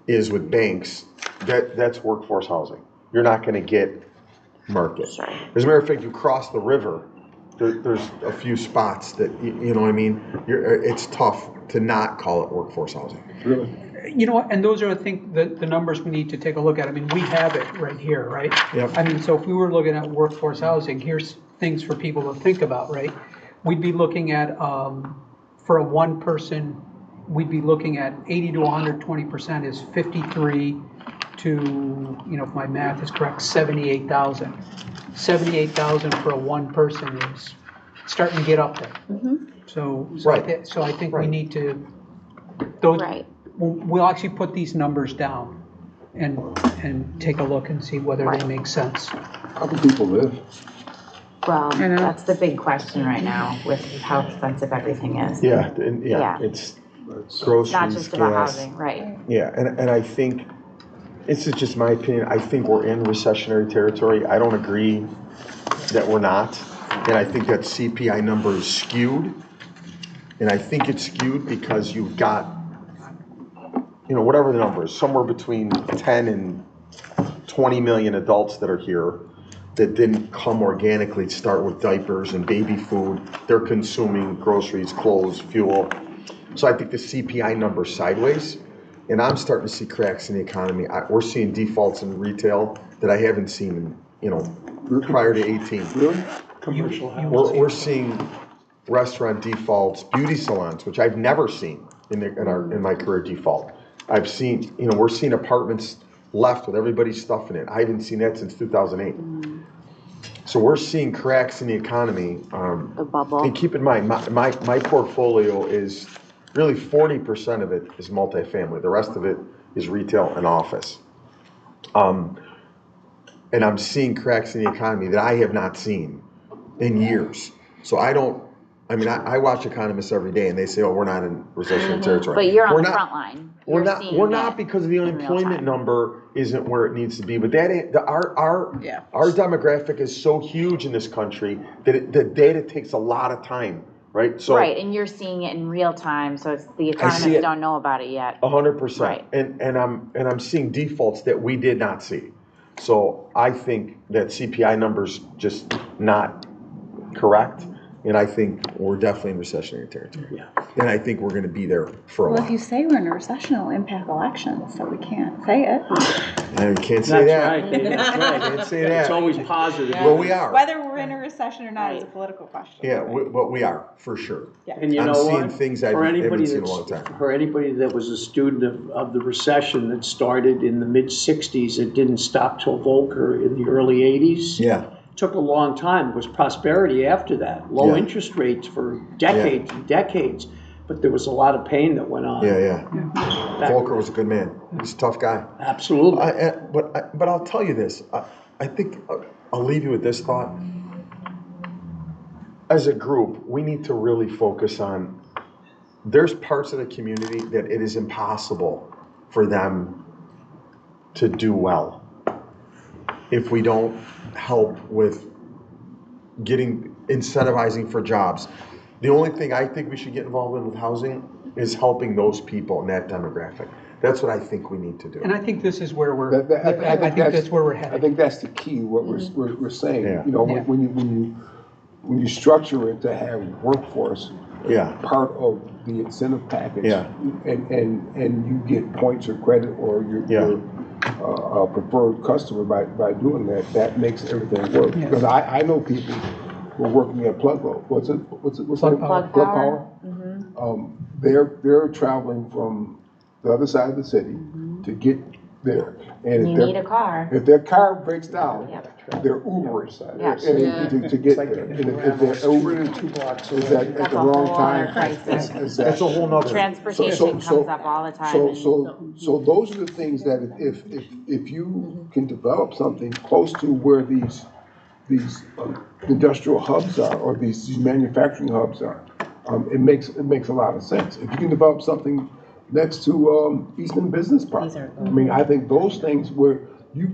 is with banks, that's workforce housing. You're not gonna get market. As a matter of fact, you cross the river there's a few spots that, you know what I mean? It's tough to not call it workforce housing. Really? You know what, and those are, I think, the numbers we need to take a look at. I mean, we have it right here, right? Yep. I mean, so if we were looking at workforce housing, here's things for people to think about, right? We'd be looking at, for a one person, we'd be looking at 80 to 120% is 53 to, you know, if my math is correct, 78,000. 78,000 for a one person is starting to get up there. So Right. so I think we Right. need to, those, Right. we'll actually put these numbers down and take a look and see whether they Right. make sense. How do people live? Well, I know. that's the big question right now with how expensive everything is. Yeah, and Yeah. it's It's- groceries, Not just about gas. housing, right? Yeah, and I think, this is just my opinion, I think we're in recessionary territory. I don't agree that we're not. And I think that CPI number is skewed. And I think it's skewed because you've got, you know, whatever the number is, somewhere between 10 and 20 million adults that are here that didn't come organically, start with diapers and baby food. They're consuming groceries, clothes, fuel. So I think the CPI number's sideways, and I'm starting to see cracks in the economy. We're seeing defaults in retail that I haven't seen, you know, prior to 18. Really? Commercial housing. We're seeing restaurant defaults, beauty salons, which I've never seen in my career default. I've seen, you know, we're seeing apartments left with everybody's stuff in it. I haven't seen that since 2008. So we're seeing cracks in the economy. The bubble. And keep in mind, my portfolio is really 40% of it is multifamily. The rest of it is retail and office. And I'm seeing cracks in the economy that I have not seen in years. So I watch economists every day and they say, oh, we're not in recessionary territory. But you're on We're the not- front line. We're You're not, seeing we're not it because the in real unemployment time. number isn't where it needs to be, but that ain't, our demographic is so huge in this country that the data takes a lot of time, right? So Right, and you're seeing it in real time, so it's, the I see economists it. don't know about it yet. 100%. Right. And I'm seeing defaults that we did not see. So I think that CPI number's just not correct. And I think we're definitely in recessionary territory. Yeah. And I think we're gonna be there for a Well, while. if you say we're in a recession, it'll impact elections, so we can't say it. And you can't say That's that. right, Dave, that's right. Can't say that. It's always positive. Well, we are. Whether we're in a recession or not is a political question. Yeah, but we are, for sure. And you I'm know seeing what? things I For haven't anybody seen in a that's- long time. For anybody that was a student of the recession that started in the mid-60s, it didn't stop till Volcker in the early 80s. Yeah, Took a long time. There was prosperity after that. Low Yeah. interest rates for decades and decades. But there was a lot of pain that went on. yeah. Back- Volcker was a good man. He's a tough guy. Absolutely. But I'll tell you this. I think I'll leave you with this thought. As a group, we need to really focus on. There's parts of the community that it is impossible for them to do well if we don't help with incentivizing for jobs. The only thing I think we should get involved in with housing is helping those people in that demographic. That's what I think we need to do. And I think this is where we're, I I think that's where we're I headed. think that's the key, what we're saying. Yeah. You know, Yeah. when you structure it to have workforce Yeah, part of the incentive package. Yeah. And you get points or credit or you're a preferred customer by doing that, that makes everything work. Yeah. Because I know people who are working at Plug. What's it? Plug Power. Plug Power. They're traveling from the other side of the city to get there. And You if need a car. if their car breaks down, Yep. they're Ubering Yeah. to get there. And if they're Ubering 2 blocks at That's the a wrong whole time, other crisis. that's a whole nother. Transportation comes up all the time. So those are the things that if you can develop something close to where these industrial hubs are, or these manufacturing hubs are, it makes a lot of sense. If you can develop something next to Eastman Business Park, I mean, I think those things where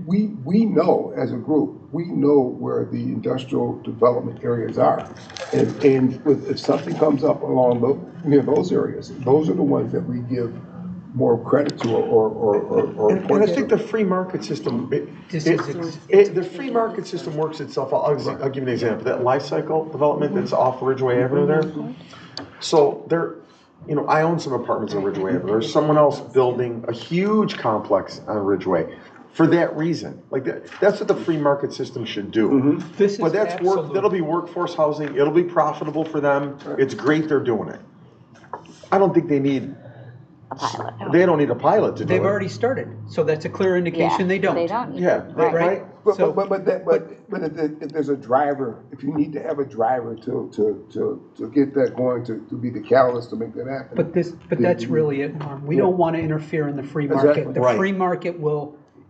we know as a group, we know where the industrial development areas are, and if something comes up along near those areas, those are the ones that we give more credit to or And I points think to. the free market system, This is the free market system works itself out. I'll give you an example. That life cycle development that's off Ridgeway Avenue there. So there, you know, I own some apartments on Ridgeway Avenue. There's someone else building a huge complex on Ridgeway for that reason. Like that's what the free market system should do. This is But that's work, absolute. that'll be workforce housing. It'll be profitable for them. It's great they're doing it. I don't think they need, they don't need a pilot to do it. They've already started, so that's a clear indication they don't. They don't. Yeah, right? So- But if there's a driver, if you need to have a driver to get that going, to be the catalyst to make that happen. But that's really it, Norm. We don't want to interfere in the free market. Exactly. The Right. free market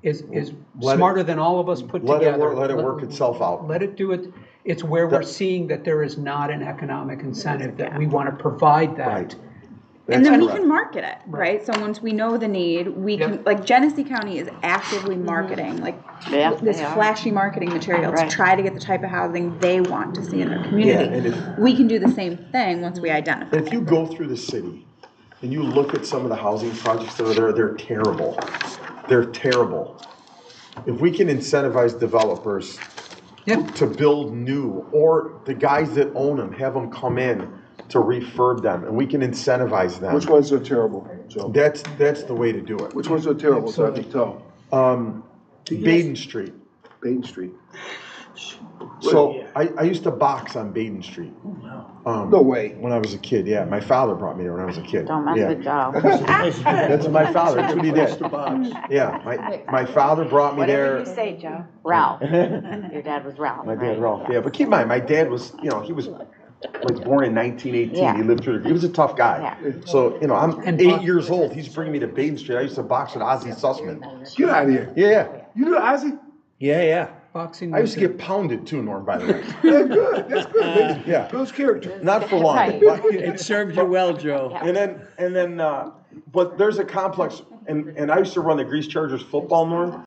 is Let it- smarter than all of us put Let it together. let it work itself out. Let it do it. It's where we're seeing that there is not an economic incentive, that we want to provide that. Right. And then we That's can market it, right? So once we know the need, we can, Yep. like Genesee County is actively marketing, like Yeah, this they are. flashy marketing material to Right. try to get the type of housing they want to see in their Yeah, community. and We can do the same thing once we identify If you it. go through the city and you look at some of the housing projects that are there, they're terrible. They're terrible. If we can incentivize developers Yep. to build new, or the guys that own them, have them come in to refurb them, and we can incentivize them. Which ones are terrible, Joe? That's the way to do it. Which ones are terrible, so I can tell? Baden Street. Baden Street. So I used to box on Baden Street. No way. When I was a kid, yeah. My father brought me there when I was a kid. Don't mess Yeah. with Joe. That's my father, that's what he did. Yeah, my father brought me Whatever there. you say, Joe. Ralph. Your dad was Ralph, My right? dad, Ralph, yeah, but keep in mind, my dad was, you know, he was like born in 1918, Yeah. he lived through, he was a tough guy. Yeah. So, you know, I'm And 8 years old, he's bringing me to Baden Street, I used to box with Ozzie Sussman. Get out of here. Yeah, You do Ozzy? yeah. Boxing. I used to get pounded too, Norm, by the way. That's good. That's good. Yeah. Builds character. Not for long. Right. but- It served you well, Joe. And then, but there's a complex, and I used to run the Grease Chargers football, Norm.